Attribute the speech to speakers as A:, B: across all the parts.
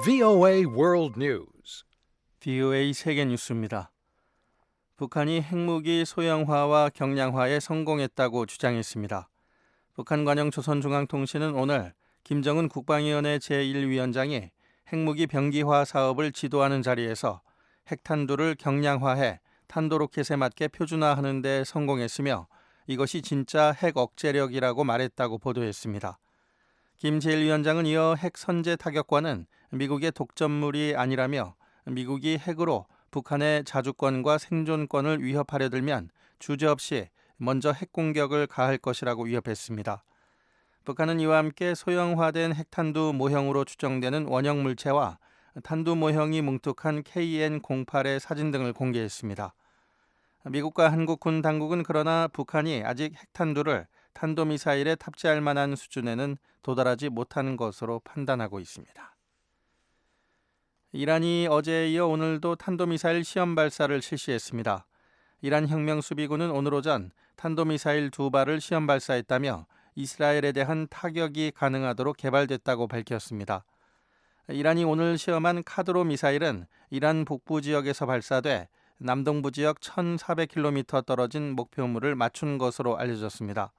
A: VOA World News.
B: VOA 세계 뉴스입니다. 북한이 핵무기 소형화와 경량화에 성공했다고 주장했습니다. 북한 관영 조선중앙통신은 오늘 김정은 국방위원회 제1위원장이 핵무기 병기화 사업을 지도하는 자리에서 핵탄두를 경량화해 탄도로켓에 맞게 표준화하는 데 성공했으며 이것이 진짜 핵 억제력이라고 말했다고 보도했습니다. 김 제1위원장은 이어 핵 선제 타격과는 미국의 독점물이 아니라며 미국이 핵으로 북한의 자주권과 생존권을 위협하려 들면 주저없이 먼저 핵공격을 가할 것이라고 위협했습니다. 북한은 이와 함께 소형화된 핵탄두 모형으로 추정되는 원형 물체와 탄두 모형이 뭉툭한 KN-08의 사진 등을 공개했습니다. 미국과 한국 군 당국은 그러나 북한이 아직 핵탄두를 탄도미사일에 탑재할 만한 수준에는 도달하지 못한 것으로 판단하고 있습니다. 이란이 어제에 이어 오늘도 탄도미사일 시험 발사를 실시했습니다. 이란 혁명수비군은 오늘 오전 탄도미사일 2발을 시험 발사했다며 이스라엘에 대한 타격이 가능하도록 개발됐다고 밝혔습니다. 이란이 오늘 시험한 카드로 미사일은 이란 북부 지역에서 발사돼 남동부 지역 1,400km 떨어진 목표물을 맞춘 것으로 알려졌습니다.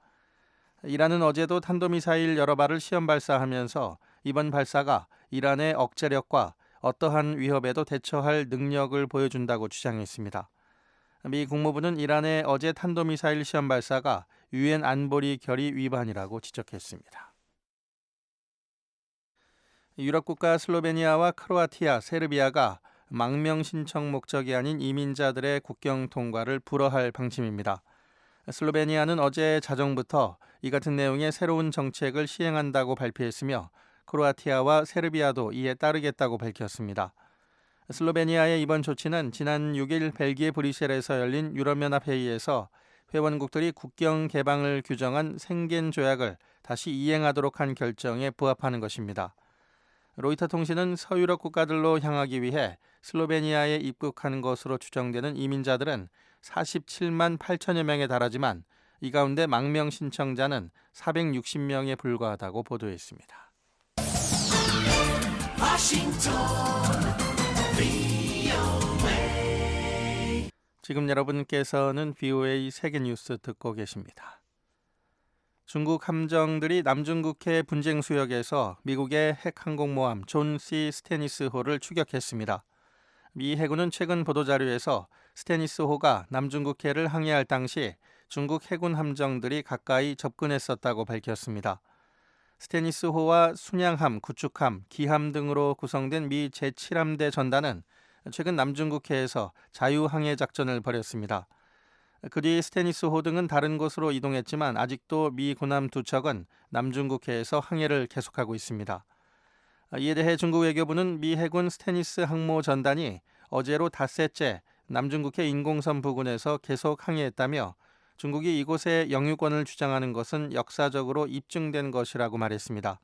B: 이란은 어제도 탄도미사일 여러 발을 시험 발사하면서 이번 발사가 이란의 억제력과 어떠한 위협에도 대처할 능력을 보여준다고 주장했습니다. 미 국무부는 이란의 어제 탄도미사일 시험 발사가 유엔 안보리 결의 위반이라고 지적했습니다. 유럽 국가 슬로베니아와 크로아티아, 세르비아가 망명 신청 목적이 아닌 이민자들의 국경 통과를 불허할 방침입니다. 슬로베니아는 어제 자정부터 이 같은 내용의 새로운 정책을 시행한다고 발표했으며 크로아티아와 세르비아도 이에 따르겠다고 밝혔습니다. 슬로베니아의 이번 조치는 지난 6일 벨기에 브뤼셀에서 열린 유럽연합 회의에서 회원국들이 국경 개방을 규정한 생겐 조약을 다시 이행하도록 한 결정에 부합하는 것입니다. 로이터 통신은 서유럽 국가들로 향하기 위해 슬로베니아에 입국한 것으로 추정되는 이민자들은 47만 8천여 명에 달하지만 이 가운데 망명 신청자는 460명에 불과하다고 보도했습니다. 지금 여러분께서는 VOA 세계뉴스 듣고 계십니다. 중국 함정들이 남중국해 분쟁 수역에서 미국의 핵 항공모함 존 C. 스테니스호를 추격했습니다. 미 해군은 최근 보도자료에서 스테니스호가 남중국해를 항해할 당시 중국 해군 함정들이 가까이 접근했었다고 밝혔습니다. 스테니스호와 순양함, 구축함, 기함 등으로 구성된 미 제7함대 전단은 최근 남중국해에서 자유항해 작전을 벌였습니다. 그 뒤 스테니스호 등은 다른 곳으로 이동했지만 아직도 미 군함 2척은 남중국해에서 항해를 계속하고 있습니다. 이에 대해 중국 외교부는 미 해군 스테니스 항모 전단이 어제로 닷새째 남중국해 인공섬 부근에서 계속 항해했다며 중국이 이곳에 영유권을 주장하는 것은 역사적으로 입증된 것이라고 말했습니다.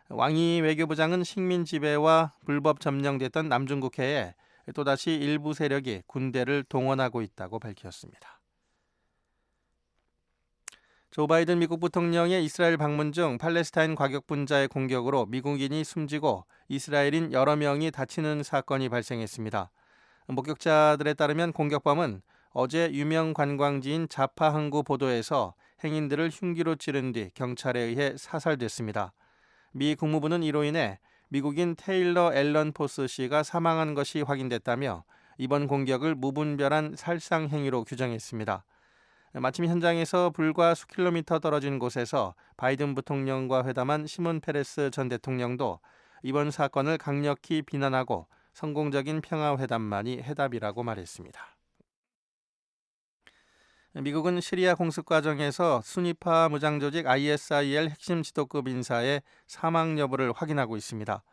B: 왕이 외교부장은 식민 지배와 불법 점령됐던 남중국해에 또다시 일부 세력이 군대를 동원하고 있다고 밝혔습니다. 조 바이든 미국 부통령의 이스라엘 방문 중 팔레스타인 과격분자의 공격으로 미국인이 숨지고 이스라엘인 여러 명이 다치는 사건이 발생했습니다. 목격자들에 따르면 공격범은 어제 유명 관광지인 자파 항구 보도에서 행인들을 흉기로 찌른 뒤 경찰에 의해 사살됐습니다. 미 국무부는 이로 인해 미국인 테일러 앨런 포스 씨가 사망한 것이 확인됐다며 이번 공격을 무분별한 살상 행위로 규정했습니다. 마침 현장에서 불과 수킬로미터 떨어진 곳에서 바이든 부통령과 회담한 시몬 페레스 전 대통령도 이번 사건을 강력히 비난하고 성공적인 평화회담만이 해답이라고 말했습니다. 미국은 시리아 공습 과정에서 순위파 무장조직 ISIL 핵심 지도급 인사의 사망 여부를 확인하고 있습니다.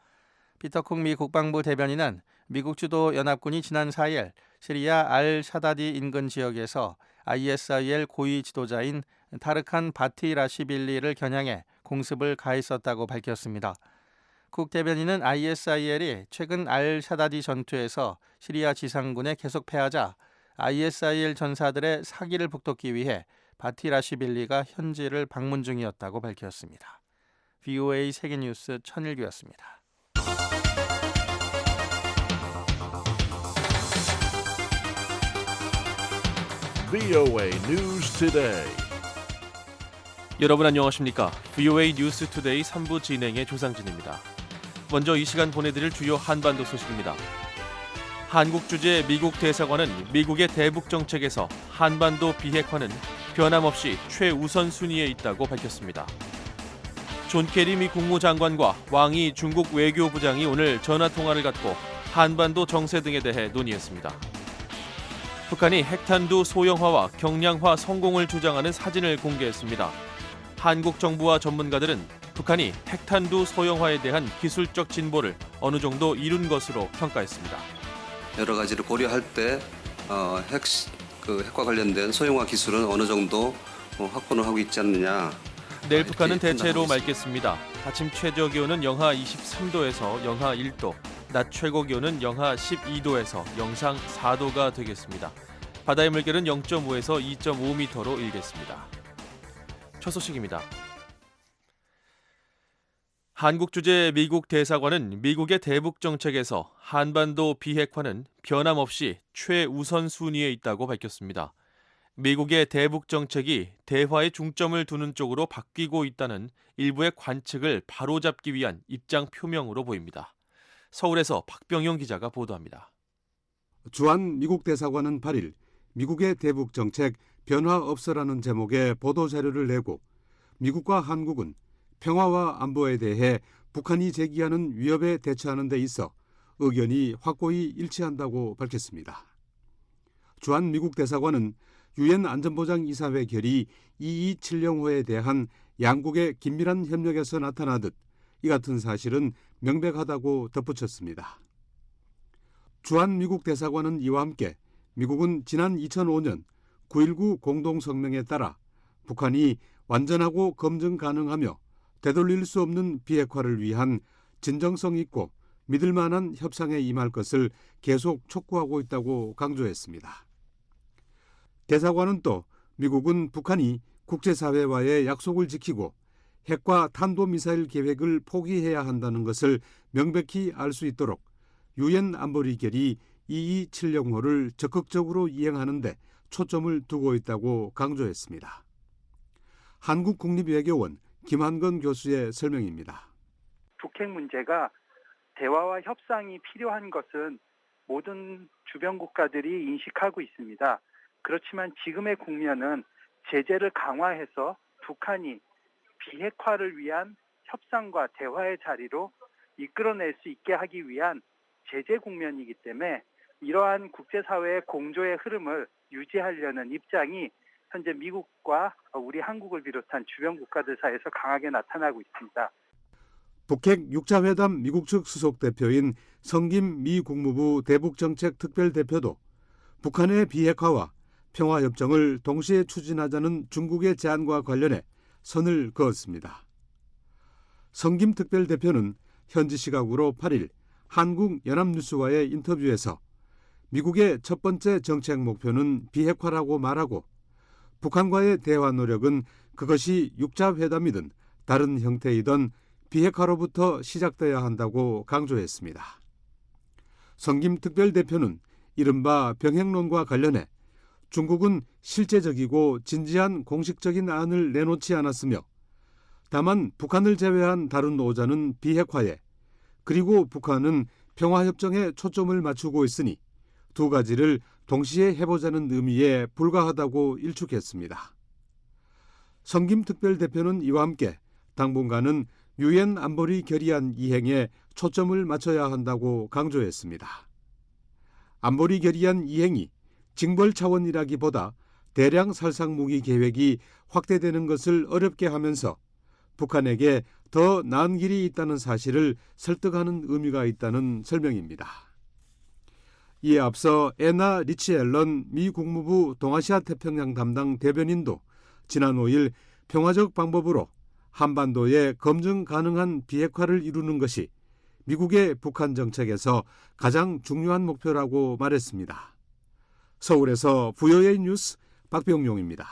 B: 피터 쿡 미 국방부 대변인은 미국 주도 연합군이 지난 4일 시리아 알-샤다디 인근 지역에서 ISIL 고위 지도자인 타르칸 바티 라시빌리를 겨냥해 공습을 가했었다고 밝혔습니다. 쿡 대변인은 ISIL이 최근 알-샤다디 전투에서 시리아 지상군에 계속 패하자 ISIL 전사들의 사기를 북돋기 위해 바티 라시빌리가 현지를 방문 중이었다고 밝혔습니다. VOA 세계뉴스 천일규였습니다.
A: VOA News Today.
C: 여러분 안녕하십니까? VOA 뉴스 투데이 3부 진행의 조상진입니다. 먼저 이 시간 보내드릴 주요 한반도 소식입니다. 한국 주재 미국 대사관은 미국의 대북 정책에서 한반도 비핵화는 변함없이 최우선 순위에 있다고 밝혔습니다. 존 케리 미 국무장관과 왕이 중국 외교부장이 오늘 전화통화를 갖고 한반도 정세 등에 대해 논의했습니다. 북한이 핵탄두 소형화와 경량화 성공을 주장하는 사진을 공개했습니다. 한국 정부와 전문가들은 북한이 핵탄두 소형화에 대한 기술적 진보를 어느 정도 이룬 것으로 평가했습니다.
D: 여러 가지를 고려할 때 핵과 관련된 소형화 기술은 어느 정도 확보를 하고 있지 않느냐.
C: 내일 북한은 대체로 맑겠습니다. 아침 최저 기온은 영하 23도에서 영하 1도, 낮 최고 기온은 영하 12도에서 영상 4도가 되겠습니다. 바다의 물결은 0.5에서 2.5m로 일겠습니다. 첫 소식입니다. 한국 주재 미국 대사관은 미국의 대북 정책에서 한반도 비핵화는 변함없이 최우선 순위에 있다고 밝혔습니다. 미국의 대북 정책이 대화에 중점을 두는 쪽으로 바뀌고 있다는 일부의 관측을 바로잡기 위한 입장 표명으로 보입니다. 서울에서 박병용 기자가 보도합니다.
E: 주한 미국 대사관은 8일 미국의 대북 정책 변화 없어라는 제목의 보도 자료를 내고 미국과 한국은 평화와 안보에 대해 북한이 제기하는 위협에 대처하는 데 있어 의견이 확고히 일치한다고 밝혔습니다. 주한 미국 대사관은 유엔 안전보장이사회 결의 2270호에 대한 양국의 긴밀한 협력에서 나타나듯 이 같은 사실은 명백하다고 덧붙였습니다. 주한 미국 대사관은 이와 함께 미국은 지난 2005년 9.19 공동성명에 따라 북한이 완전하고 검증 가능하며 되돌릴 수 없는 비핵화를 위한 진정성 있고 믿을 만한 협상에 임할 것을 계속 촉구하고 있다고 강조했습니다. 대사관은 또 미국은 북한이 국제사회와의 약속을 지키고 핵과 탄도미사일 계획을 포기해야 한다는 것을 명백히 알 수 있도록 유엔 안보리 결의 2270호를 적극적으로 이행하는 데 초점을 두고 있다고 강조했습니다. 한국국립외교원 김한건 교수의 설명입니다.
F: 북핵 문제가 대화와 협상이 필요한 것은 모든 주변 국가들이 인식하고 있습니다. 그렇지만 지금의 국면은 제재를 강화해서 북한이 비핵화를 위한 협상과 대화의 자리로 이끌어낼 수 있게 하기 위한 제재 국면이기 때문에 이러한 국제사회의 공조의 흐름을 유지하려는 입장이 현재 미국과 우리 한국을 비롯한 주변 국가들 사이에서 강하게 나타나고 있습니다.
E: 북핵 6자회담 미국 측 수석대표인 성김 미 국무부 대북정책 특별대표도 북한의 비핵화와 평화협정을 동시에 추진하자는 중국의 제안과 관련해 선을 그었습니다. 성김 특별대표는 현지 시각으로 8일 한국연합뉴스와의 인터뷰에서 미국의 첫 번째 정책 목표는 비핵화라고 말하고 북한과의 대화 노력은 그것이 6자회담이든 다른 형태이든 비핵화로부터 시작돼야 한다고 강조했습니다. 성김 특별대표는 이른바 병행론과 관련해 중국은 실제적이고 진지한 공식적인 안을 내놓지 않았으며 다만 북한을 제외한 다른 오자는 비핵화에 그리고 북한은 평화협정에 초점을 맞추고 있으니 두 가지를 동시에 해보자는 의미에 불과하다고 일축했습니다. 성김 특별대표는 이와 함께 당분간은 유엔 안보리 결의안 이행에 초점을 맞춰야 한다고 강조했습니다. 안보리 결의안 이행이 징벌 차원이라기보다 대량 살상 무기 계획이 확대되는 것을 어렵게 하면서 북한에게 더 나은 길이 있다는 사실을 설득하는 의미가 있다는 설명입니다. 이에 앞서 애나 리치 앨런 미 국무부 동아시아 태평양 담당 대변인도 지난 5일 평화적 방법으로 한반도에 검증 가능한 비핵화를 이루는 것이 미국의 북한 정책에서 가장 중요한 목표라고 말했습니다. 서울에서 VOA 뉴스 박병용입니다.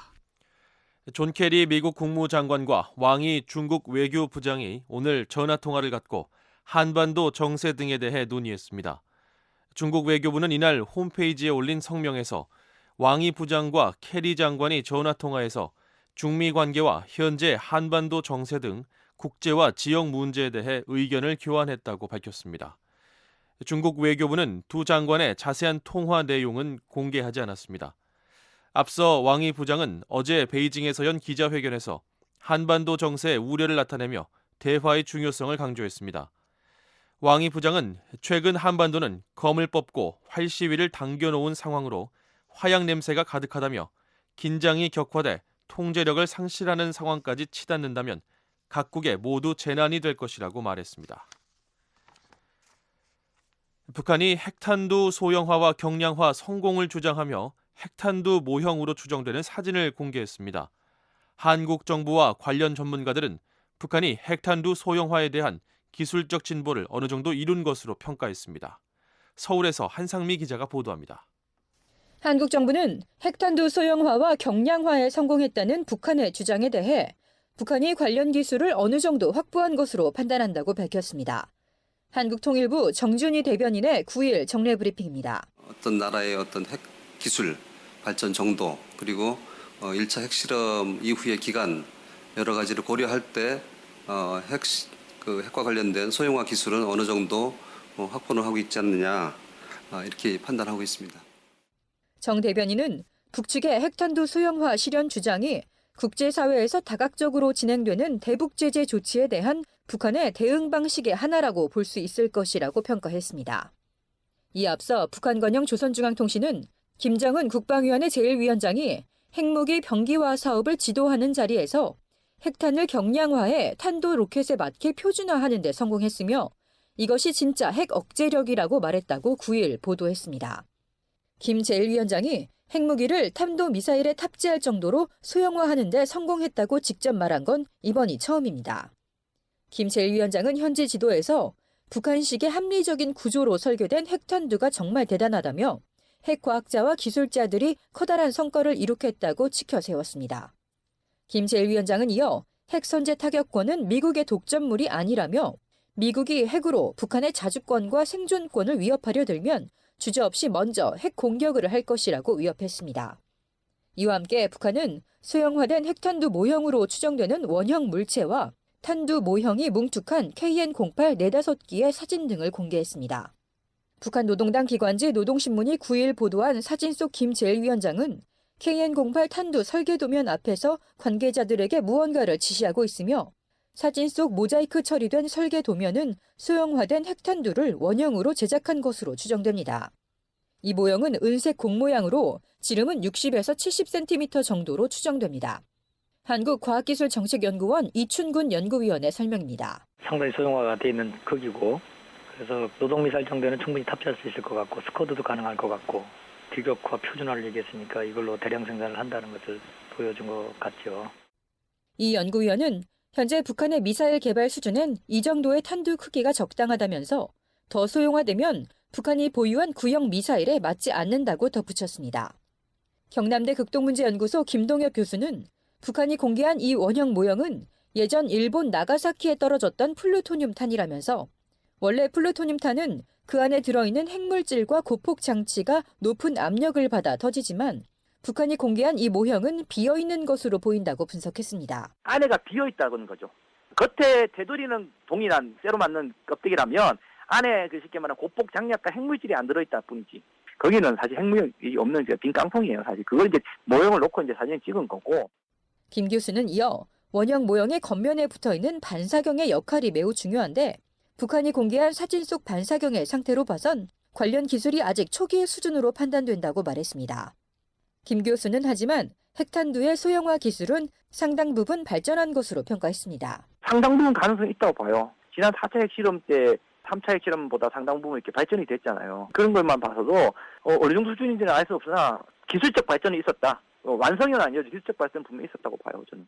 C: 존 케리 미국 국무장관과 왕이 중국 외교부장이 오늘 전화통화를 갖고 한반도 정세 등에 대해 논의했습니다. 중국 외교부는 이날 홈페이지에 올린 성명에서 왕이 부장과 캐리 장관이 전화통화에서 중미 관계와 현재 한반도 정세 등 국제와 지역 문제에 대해 의견을 교환했다고 밝혔습니다. 중국 외교부는 두 장관의 자세한 통화 내용은 공개하지 않았습니다. 앞서 왕이 부장은 어제 베이징에서 연 기자회견에서 한반도 정세에 우려를 나타내며 대화의 중요성을 강조했습니다. 왕이 부장은 최근 한반도는 검을 뽑고 활시위를 당겨놓은 상황으로 화약 냄새가 가득하다며 긴장이 격화돼 통제력을 상실하는 상황까지 치닫는다면 각국에 모두 재난이 될 것이라고 말했습니다. 북한이 핵탄두 소형화와 경량화 성공을 주장하며 핵탄두 모형으로 추정되는 사진을 공개했습니다. 한국 정부와 관련 전문가들은 북한이 핵탄두 소형화에 대한 기술적 진보를 어느 정도 이룬 것으로 평가했습니다. 서울에서 한상미 기자가 보도합니다.
G: 한국 정부는 핵탄두 소형화와 경량화에 성공했다는 북한의 주장에 대해 북한이 관련 기술을 어느 정도 확보한 것으로 판단한다고 밝혔습니다. 한국통일부 정준희 대변인의 9일 정례 브리핑입니다.
D: 어떤 나라의 어떤 핵 기술 발전 정도 그리고 1차 핵실험 이후의 기간 여러 가지를 고려할 때 핵과 관련된 소형화 기술은 어느 정도 확보를 하고 있지 않느냐 이렇게 판단하고 있습니다.
G: 정 대변인은 북측의 핵탄두 소형화 실현 주장이 국제사회에서 다각적으로 진행되는 대북 제재 조치에 대한 북한의 대응 방식의 하나라고 볼 수 있을 것이라고 평가했습니다. 이에 앞서 북한관영 조선중앙통신은 김정은 국방위원회 제1위원장이 핵무기 병기화 사업을 지도하는 자리에서 핵탄을 경량화해 탄도 로켓에 맞게 표준화하는 데 성공했으며 이것이 진짜 핵 억제력이라고 말했다고 9일 보도했습니다. 김 제1위원장이 핵무기를 탄도 미사일에 탑재할 정도로 소형화하는 데 성공했다고 직접 말한 건 이번이 처음입니다. 김 제1위원장은 현지 지도에서 북한식의 합리적인 구조로 설계된 핵탄두가 정말 대단하다며 핵과학자와 기술자들이 커다란 성과를 이룩했다고 치켜 세웠습니다. 김 제1위원장은 이어 핵 선제 타격권은 미국의 독점물이 아니라며 미국이 핵으로 북한의 자주권과 생존권을 위협하려 들면 주저없이 먼저 핵 공격을 할 것이라고 위협했습니다. 이와 함께 북한은 소형화된 핵탄두 모형으로 추정되는 원형 물체와 탄두 모형이 뭉툭한 KN-08 4-5기의 사진 등을 공개했습니다. 북한 노동당 기관지 노동신문이 9일 보도한 사진 속 김 제1위원장은 KN-08 탄두 설계도면 앞에서 관계자들에게 무언가를 지시하고 있으며 사진 속 모자이크 처리된 설계도면은 소형화된 핵탄두를 원형으로 제작한 것으로 추정됩니다. 이 모형은 은색 공 모양으로 지름은 60에서 70cm 정도로 추정됩니다. 한국과학기술정책연구원 이춘근 연구위원의 설명입니다.
H: 상당히 소형화가 되어 있는 크기고 그래서 노동미사일 정도는 충분히 탑재할 수 있을 것 같고 스쿼드도 가능할 것 같고 규격화 표준화를 얘기했으니까 이걸로 대량 생산을 한다는 것을 보여준 것 같죠.
G: 이 연구위원은 현재 북한의 미사일 개발 수준은 이 정도의 탄두 크기가 적당하다면서 더 소형화되면 북한이 보유한 구형 미사일에 맞지 않는다고 덧붙였습니다. 경남대 극동문제연구소 김동혁 교수는 북한이 공개한 이 원형 모형은 예전 일본 나가사키에 떨어졌던 플루토늄탄이라면서 원래 플루토늄탄은 그 안에 들어있는 핵물질과 고폭 장치가 높은 압력을 받아 터지지만 북한이 공개한 이 모형은 비어있는 것으로 보인다고 분석했습니다.
I: 안에가 비어있다는 거죠. 겉에 테두리는 동일한 쇠로 만든 껍데기라면 안에 그 쉽게 말하면 고폭 장약과 핵물질이 안 들어있다 뿐이지. 거기는 사실 핵무역이 없는 빈 깡통이에요. 사실 그걸 이제 모형을 놓고 이제 사진을 찍은 거고.
G: 김 교수는 이어 원형 모형의 겉면에 붙어있는 반사경의 역할이 매우 중요한데 북한이 공개한 사진 속 반사경의 상태로 봐선 관련 기술이 아직 초기 수준으로 판단된다고 말했습니다. 김 교수는 하지만 핵탄두의 소형화 기술은 상당 부분 발전한 것으로 평가했습니다.
I: 상당 부분 가능성이 있다고 봐요. 지난 4차 핵실험 때 3차 핵실험보다 상당 부분 이렇게 발전이 됐잖아요. 그런 것만 봐서도 어느 정도 수준인지는 알 수 없으나 기술적 발전이 있었다. 완성은 아니어도 기술적 발전은 분명히 있었다고 봐요, 저는.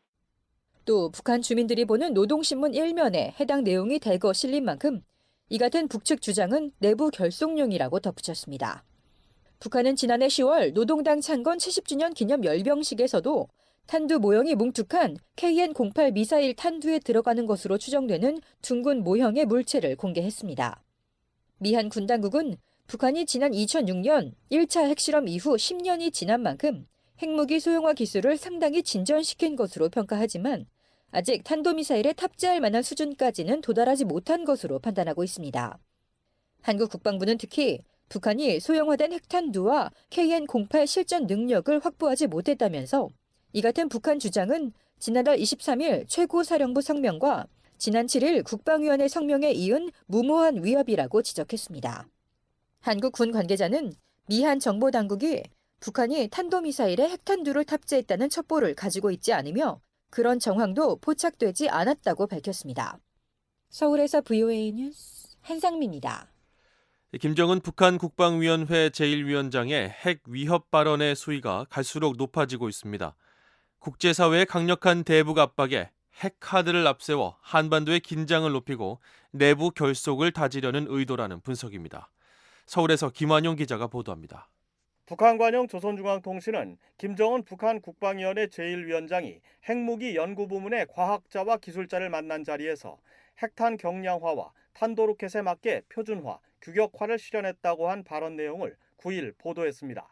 G: 또 북한 주민들이 보는 노동신문 1면에 해당 내용이 대거 실린 만큼 이 같은 북측 주장은 내부 결속용이라고 덧붙였습니다. 북한은 지난해 10월 노동당 창건 70주년 기념 열병식에서도 탄두 모형이 뭉툭한 KN-08 미사일 탄두에 들어가는 것으로 추정되는 둥근 모형의 물체를 공개했습니다. 미한 군 당국은 북한이 지난 2006년 1차 핵실험 이후 10년이 지난 만큼 핵무기 소형화 기술을 상당히 진전시킨 것으로 평가하지만 아직 탄도미사일에 탑재할 만한 수준까지는 도달하지 못한 것으로 판단하고 있습니다. 한국 국방부는 특히 북한이 소형화된 핵탄두와 KN-08 실전 능력을 확보하지 못했다면서 이 같은 북한 주장은 지난달 23일 최고사령부 성명과 지난 7일 국방위원회 성명에 이은 무모한 위협이라고 지적했습니다. 한국 군 관계자는 미한 정보당국이 북한이 탄도미사일에 핵탄두를 탑재했다는 첩보를 가지고 있지 않으며 그런 정황도 포착되지 않았다고 밝혔습니다. 서울에서 VOA 뉴스 한상미입니다.
C: 김정은 북한 국방위원회 제1위원장의 핵 위협 발언의 수위가 갈수록 높아지고 있습니다. 국제사회의 강력한 대북 압박에 핵 카드를 앞세워 한반도의 긴장을 높이고 내부 결속을 다지려는 의도라는 분석입니다. 서울에서 김완용 기자가 보도합니다.
J: 북한 관영 조선중앙통신은 김정은 북한 국방위원회 제1위원장이 핵무기 연구부문의 과학자와 기술자를 만난 자리에서 핵탄 경량화와 탄도로켓에 맞게 표준화, 규격화를 실현했다고 한 발언 내용을 9일 보도했습니다.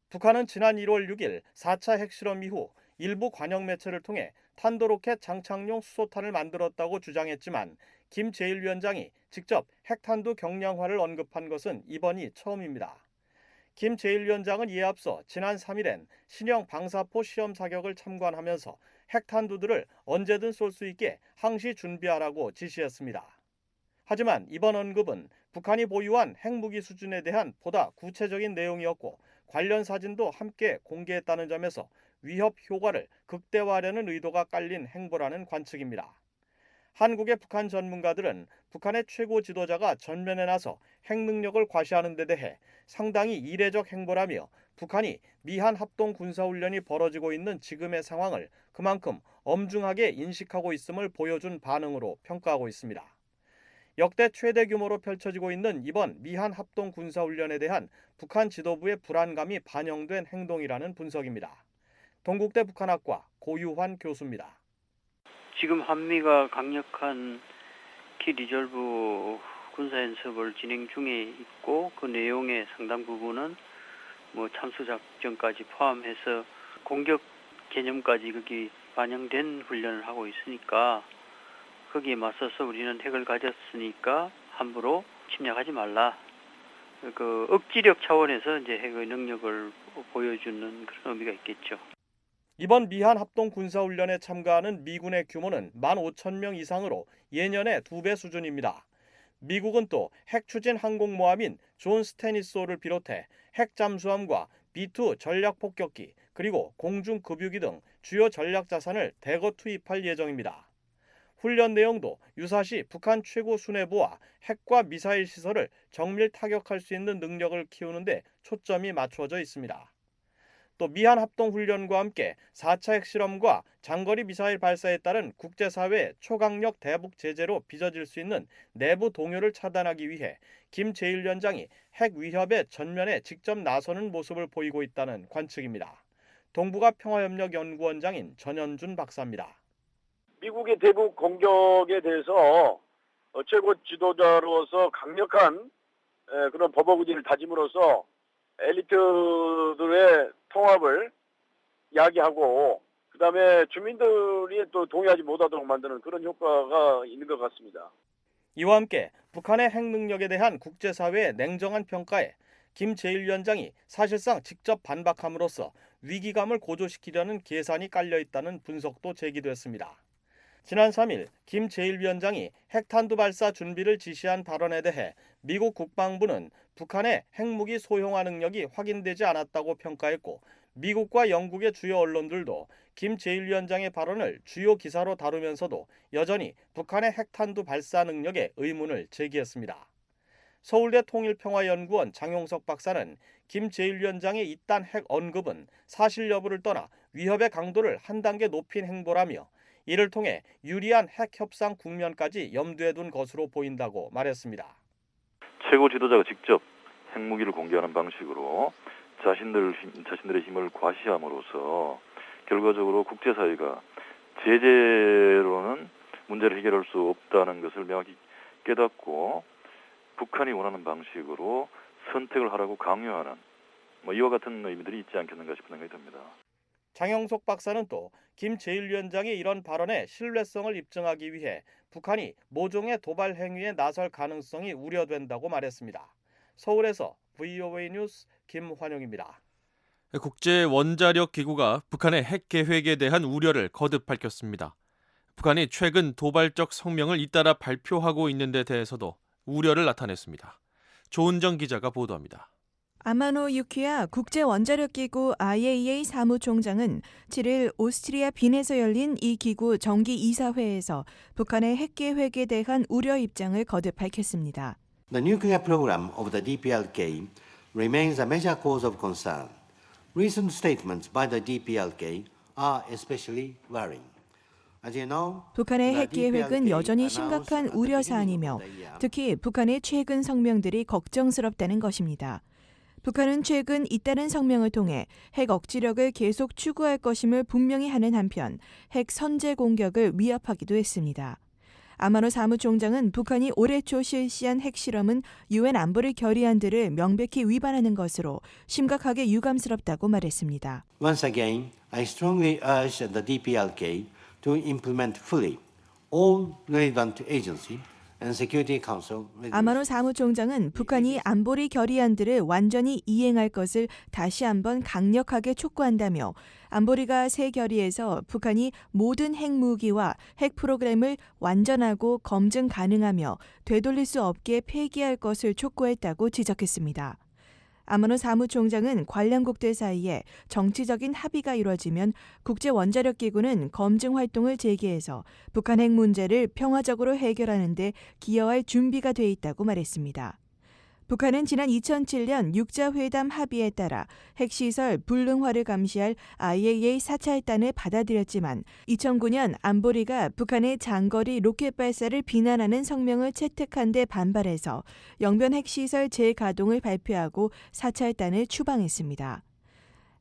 J: 북한은 지난 1월 6일 4차 핵실험 이후 일부 관영 매체를 통해 탄도로켓 장착용 수소탄을 만들었다고 주장했지만 김 제1위원장이 직접 핵탄두 경량화를 언급한 것은 이번이 처음입니다. 김 제1위원장은 이에 앞서 지난 3일엔 신형 방사포 시험 사격을 참관하면서 핵탄두들을 언제든 쏠 수 있게 항시 준비하라고 지시했습니다. 하지만 이번 언급은 북한이 보유한 핵무기 수준에 대한 보다 구체적인 내용이었고 관련 사진도 함께 공개했다는 점에서 위협 효과를 극대화하려는 의도가 깔린 행보라는 관측입니다. 한국의 북한 전문가들은 북한의 최고 지도자가 전면에 나서 핵 능력을 과시하는 데 대해 상당히 이례적 행보라며 북한이 미한 합동 군사훈련이 벌어지고 있는 지금의 상황을 그만큼 엄중하게 인식하고 있음을 보여준 반응으로 평가하고 있습니다. 역대 최대 규모로 펼쳐지고 있는 이번 미한 합동 군사훈련에 대한 북한 지도부의 불안감이 반영된 행동이라는 분석입니다. 동국대 북한학과 고유환 교수입니다.
K: 지금 한미가 강력한 키 리졸브 군사연습을 진행 중에 있고 그 내용의 상당 부분은 참수작전까지 포함해서 공격 개념까지 거기 반영된 훈련을 하고 있으니까 거기에 맞서서 우리는 핵을 가졌으니까 함부로 침략하지 말라. 그 억지력 차원에서 이제 핵의 능력을 보여주는 그런 의미가 있겠죠.
J: 이번 미한 합동 군사훈련에 참가하는 미군의 규모는 15,000명 이상으로 예년의 2배 수준입니다. 미국은 또 핵 추진 항공모함인 존 스테니소를 비롯해 핵 잠수함과 B-2 전략 폭격기 그리고 공중 급유기 등 주요 전략 자산을 대거 투입할 예정입니다. 훈련 내용도 유사시 북한 최고 수뇌부와 핵과 미사일 시설을 정밀 타격할 수 있는 능력을 키우는 데 초점이 맞춰져 있습니다. 또 미한 합동훈련과 함께 4차 핵실험과 장거리 미사일 발사에 따른 국제사회의 초강력 대북 제재로 빚어질 수 있는 내부 동요를 차단하기 위해 김 제1위원장이 핵 위협의 전면에 직접 나서는 모습을 보이고 있다는 관측입니다. 동북아 평화협력연구원장인 전현준 박사입니다.
L: 미국의 대북 공격에 대해서 최고 지도자로서 강력한 그런 버버구지를 다짐으로써 엘리트들의 통합을 야기하고 그다음에 주민들이 또 동의하지 못하도록 만드는 그런 효과가 있는 것 같습니다.
J: 이와 함께 북한의 핵 능력에 대한 국제사회의 냉정한 평가에 김 제1위원장이 사실상 직접 반박함으로써 위기감을 고조시키려는 계산이 깔려있다는 분석도 제기됐습니다. 지난 3일 김 제1위원장이 핵탄두 발사 준비를 지시한 발언에 대해 미국 국방부는 북한의 핵무기 소형화 능력이 확인되지 않았다고 평가했고 미국과 영국의 주요 언론들도 김 제1위원장의 발언을 주요 기사로 다루면서도 여전히 북한의 핵탄두 발사 능력에 의문을 제기했습니다. 서울대 통일평화연구원 장용석 박사는 김 제1위원장의 이딴 핵 언급은 사실 여부를 떠나 위협의 강도를 한 단계 높인 행보라며 이를 통해 유리한 핵 협상 국면까지 염두에 둔 것으로 보인다고 말했습니다.
M: 최고 지도자가 직접 핵무기를 공개하는 방식으로 자신들의 힘을 과시함으로써 결과적으로 국제사회가 제재로는 문제를 해결할 수 없다는 것을 명확히 깨닫고 북한이 원하는 방식으로 선택을 하라고 강요하는 이와 같은 의미들이 있지 않겠는가 싶은 생각이 듭니다.
J: 장영석 박사는 또 김 제1위원장의 이런 발언의 신뢰성을 입증하기 위해 북한이 모종의 도발 행위에 나설 가능성이 우려된다고 말했습니다. 서울에서 VOA 뉴스 김환영입니다.
C: 국제 원자력 기구가 북한의 핵 계획에 대한 우려를 거듭 밝혔습니다. 북한이 최근 도발적 성명을 잇따라 발표하고 있는 데 대해서도 우려를 나타냈습니다. 조은정 기자가 보도합니다.
N: 아마노 유키야 국제원자력기구 IAEA 사무총장은 7일 오스트리아 빈에서 열린 이 기구 정기 이사회에서 북한의 핵 계획에 대한 우려 입장을 거듭 밝혔습니다.
O: The nuclear program of the DPRK remains a major cause of concern. Recent statements by the DPRK are especially worrying.
N: 북한의 핵 계획은 여전히 심각한 우려 사안이며 특히 북한의 최근 성명들이 걱정스럽다는 것입니다. 북한은 최근 잇따른 성명을 통해 핵 억지력을 계속 추구할 것임을 분명히 하는 한편 핵 선제 공격을 위협하기도 했습니다. 아마노 사무총장은 북한이 올해 초 실시한 핵실험은 UN 안보리 결의안들을 명백히 위반하는 것으로 심각하게 유감스럽다고 말했습니다.
O: Once again, I strongly urge the DPRK to implement fully all relevant agency and Security Council.
N: 아마노 사무총장은 북한이 안보리 결의안들을 완전히 이행할 것을 다시 한번 강력하게 촉구한다며 안보리가 새 결의에서 북한이 모든 핵무기와 핵 프로그램을 완전하고 검증 가능하며 되돌릴 수 없게 폐기할 것을 촉구했다고 지적했습니다. 아마노 사무총장은 관련국들 사이에 정치적인 합의가 이루어지면 국제원자력기구는 검증 활동을 재개해서 북한 핵 문제를 평화적으로 해결하는 데 기여할 준비가 돼 있다고 말했습니다. 북한은 지난 2007년 육자회담 합의에 따라 핵시설 불능화를 감시할 IAEA 사찰단을 받아들였지만 2009년 안보리가 북한의 장거리 로켓 발사를 비난하는 성명을 채택한 데 반발해서 영변 핵시설 재가동을 발표하고 사찰단을 추방했습니다.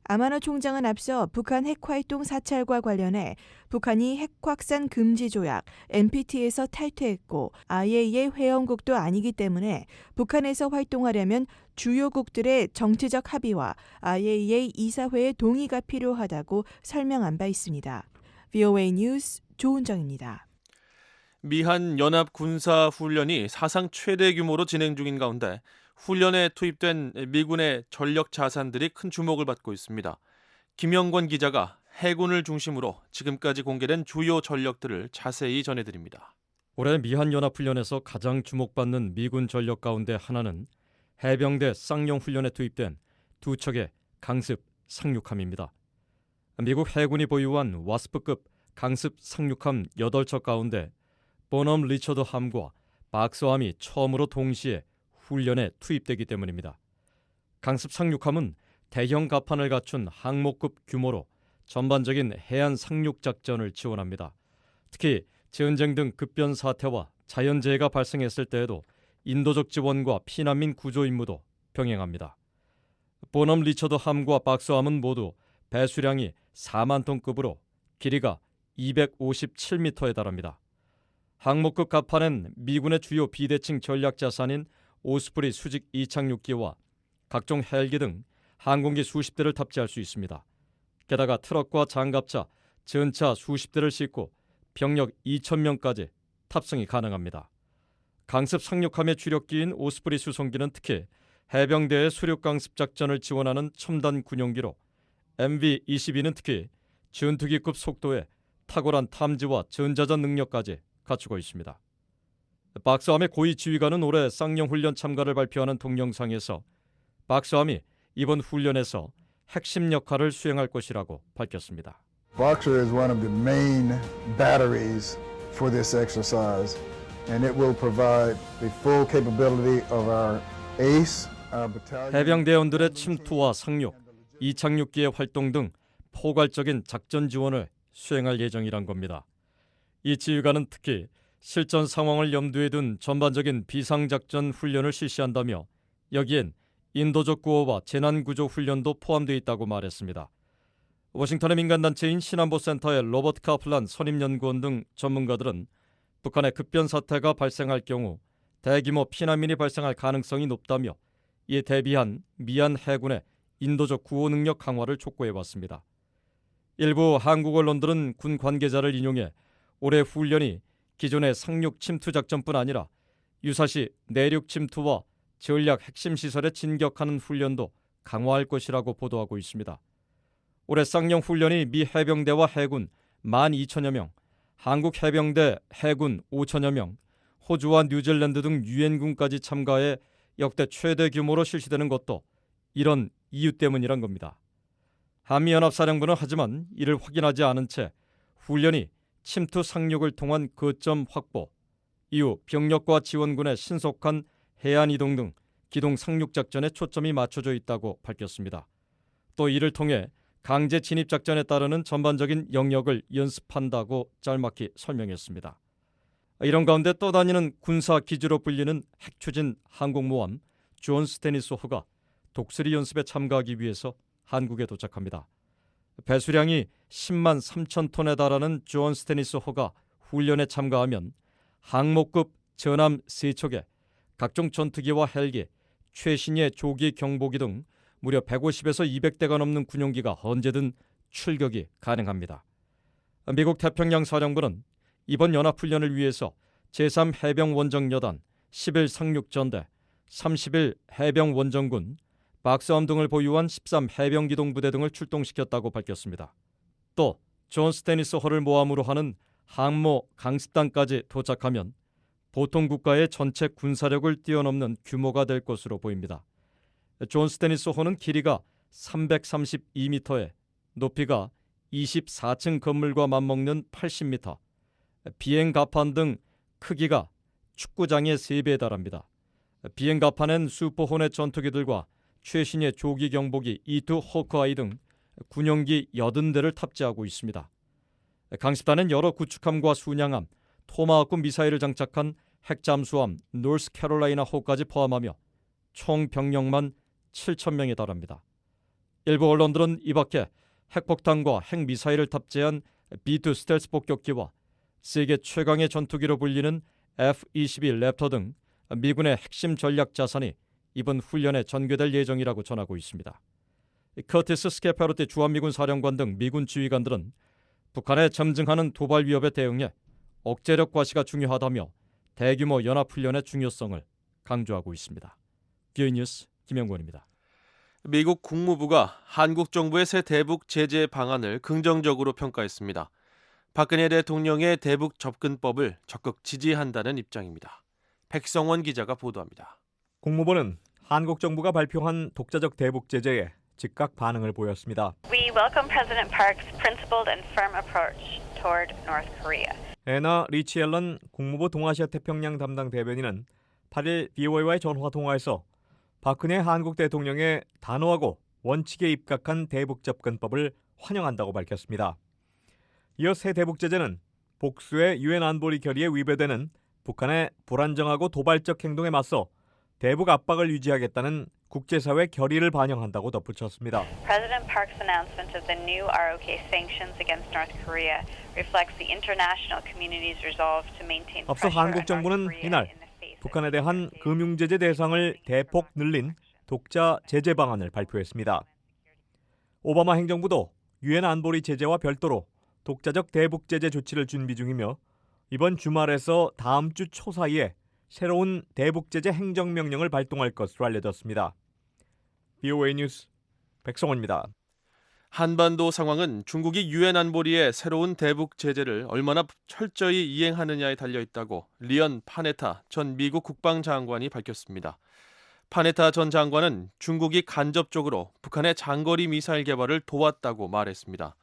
N: 아마노 총장은 앞서 북한 핵활동 사찰과 관련해 북한이 핵 확산 금지 조약 NPT에서 탈퇴했고 IAEA 회원국도 아니기 때문에 북한에서 활동하려면 주요국들의 정치적 합의와 IAEA 이사회의 동의가 필요하다고 설명한 바 있습니다. VOA 뉴스 조은정입니다.
C: 미한 연합 군사 훈련이 사상 최대 규모로 진행 중인 가운데 훈련에 투입된 미군의 전력 자산들이 큰 주목을 받고 있습니다. 김영권 기자가 해군을 중심으로 지금까지 공개된 주요 전력들을 자세히 전해드립니다.
P: 올해 미한연합훈련에서 가장 주목받는 미군 전력 가운데 하나는 해병대 쌍용 훈련에 투입된 두 척의 강습 상륙함입니다. 미국 해군이 보유한 와스프급 강습 상륙함 8척 가운데 보넘 리처드 함과 박스함이 처음으로 동시에 훈련에 투입되기 때문입니다. 강습 상륙함은 대형 갑판을 갖춘 항모급 규모로 전반적인 해안 상륙 작전을 지원합니다. 특히 전쟁 등 급변 사태와 자연재해가 발생했을 때에도 인도적 지원과 피난민 구조 임무도 병행합니다. 보넘 리처드 함과 박스함은 모두 배수량이 4만 톤급으로 길이가 257m에 달합니다. 항모급 갑판엔 미군의 주요 비대칭 전략 자산인 오스프리 수직 이착륙기와 각종 헬기 등 항공기 수십 대를 탑재할 수 있습니다. 게다가 트럭과 장갑차, 전차 수십 대를 싣고 병력 2,000명까지 탑승이 가능합니다. 강습 상륙함의 주력기인 오스프리 수송기는 특히 해병대의 수륙 강습 작전을 지원하는 첨단 군용기로 MV-22는 특히 전투기급 속도에 탁월한 탐지와 전자전 능력까지 갖추고 있습니다. 박스함의 고위 지휘관은 올해 쌍용 훈련 참가를 발표하는 동영상에서 박스함이 이번 훈련에서 핵심 역할을 수행할 것이라고 밝혔습니다.
Q: Boxer is one of the main batteries for this exercise, and it will provide the full capability of our ACE, our battalion.
P: 해병대원들의 침투와 상륙, 이착륙기의 활동 등 포괄적인 작전 지원을 수행할 예정이란 겁니다. 이 지휘관은 특히 실전 상황을 염두에 둔 전반적인 비상작전 훈련을 실시한다며 여기엔 인도적 구호와 재난구조 훈련도 포함되어 있다고 말했습니다. 워싱턴의 민간단체인 신안보센터의 로버트 카플란 선임연구원 등 전문가들은 북한의 급변 사태가 발생할 경우 대규모 피난민이 발생할 가능성이 높다며 이에 대비한 미얀 해군의 인도적 구호 능력 강화를 촉구해왔습니다. 일부 한국 언론들은 군 관계자를 인용해 올해 훈련이 기존의 상륙 침투 작전뿐 아니라 유사시 내륙 침투와 전략 핵심 시설에 진격하는 훈련도 강화할 것이라고 보도하고 있습니다. 올해 쌍용 훈련이 미 해병대와 해군 12,000여 명, 한국 해병대 해군 5,000여 명, 호주와 뉴질랜드 등 유엔군까지 참가해 역대 최대 규모로 실시되는 것도 이런 이유 때문이란 겁니다. 한미연합사령부는 하지만 이를 확인하지 않은 채 훈련이 침투 상륙을 통한 거점 확보, 이후 병력과 지원군의 신속한 해안 이동 등 기동 상륙 작전에 초점이 맞춰져 있다고 밝혔습니다. 또 이를 통해 강제 진입 작전에 따르는 전반적인 영역을 연습한다고 짤막히 설명했습니다. 이런 가운데 떠다니는 군사 기지로 불리는 핵추진 항공모함 존 스테니스 호가 독수리 연습에 참가하기 위해서 한국에 도착합니다. 배수량이 10만 3천 톤에 달하는 존 스테니스 호가 훈련에 참가하면 항모급 전함 3척에 각종 전투기와 헬기, 최신의 조기 경보기 등 무려 150에서 200대가 넘는 군용기가 언제든 출격이 가능합니다. 미국 태평양 사령부는 이번 연합훈련을 위해서 제3해병원정여단 11 상륙전대, 31 해병원정군, 박스함 등을 보유한 13 해병기동부대 등을 출동시켰다고 밝혔습니다. 또 존 스테니스 호를 모함으로 하는 항모 강습단까지 도착하면 보통 국가의 전체 군사력을 뛰어넘는 규모가 될 것으로 보입니다. 존 스테니스 호는 길이가 332m에 높이가 24층 건물과 맞먹는 80m, 비행 갑판 등 크기가 축구장의 3배에 달합니다. 비행 갑판엔 슈퍼호넷 전투기들과 최신의 조기 경보기 E2 호크아이 등 군용기 80대를 탑재하고 있습니다. 강습단은 여러 구축함과 순양함, 토마호크 미사일을 장착한 핵잠수함 노스캐롤라이나호까지 포함하며 총 병력만 7,000명에 달합니다. 일부 언론들은 이 밖에 핵폭탄과 핵미사일을 탑재한 B-2 스텔스 폭격기와 세계 최강의 전투기로 불리는 F-22 랩터 등 미군의 핵심 전략 자산이 이번 훈련에 전개될 예정이라고 전하고 있습니다. 커티스 스케파로티 주한미군 사령관 등 미군 지휘관들은 북한의 점증하는 도발 위협에 대응해 억제력 과시가 중요하다며 대규모 연합훈련의 중요성을 강조하고 있습니다. 뷰이 뉴스 김영권입니다.
C: 미국 국무부가 한국 정부의 새 대북 제재 방안을 긍정적으로 평가했습니다. 박근혜 대통령의 대북 접근법을 적극 지지한다는 입장입니다. 백성원 기자가 보도합니다.
R: 국무부는 한국 정부가 발표한 독자적 대북 제재에 즉각 반응을 보였습니다.
S: We welcome President Park's principled and firm approach toward North Korea.
R: 애나 리치 앨런 국무부 동아시아 태평양 담당 대변인은 8일 BOA와의 전화 통화에서 박근혜 한국 대통령의 단호하고 원칙에 입각한 대북 접근법을 환영한다고 밝혔습니다. 이어 새 대북 제재는 복수의 유엔 안보리 결의에 위배되는 북한의 불안정하고 도발적 행동에 맞서 대북 압박을 유지하겠다는 국제사회 결의를 반영한다고 덧붙였습니다.
S: President Park's announcement of the new ROK sanctions against North Korea reflects the international community's resolve to maintain
R: 앞서
S: pressure on
R: 한국
S: North
R: 정부는
S: Korea
R: 이날
S: in the face
R: 북한에 대한 금융제재 대상을 대폭 늘린 독자 제재 방안을 발표했습니다. 오바마 행정부도 유엔 안보리 제재와 별도로 독자적 대북 제재 조치를 준비 중이며 이번 주말에서 다음 주 초 사이에 새로운 대북 제재 행정명령을 발동할 것으로 알려졌습니다. BOA 뉴스 백성원입니다.
C: 한반도 상황은 중국이 유엔 안보리의 새로운 대북 제재를 얼마나 철저히 이행하느냐에 달려있다고 리언 파네타 전 미국 국방장관이 밝혔습니다. 파네타 전 장관은 중국이 간접적으로 북한의 장거리 미사일 개발을 도왔다고 말했습니다.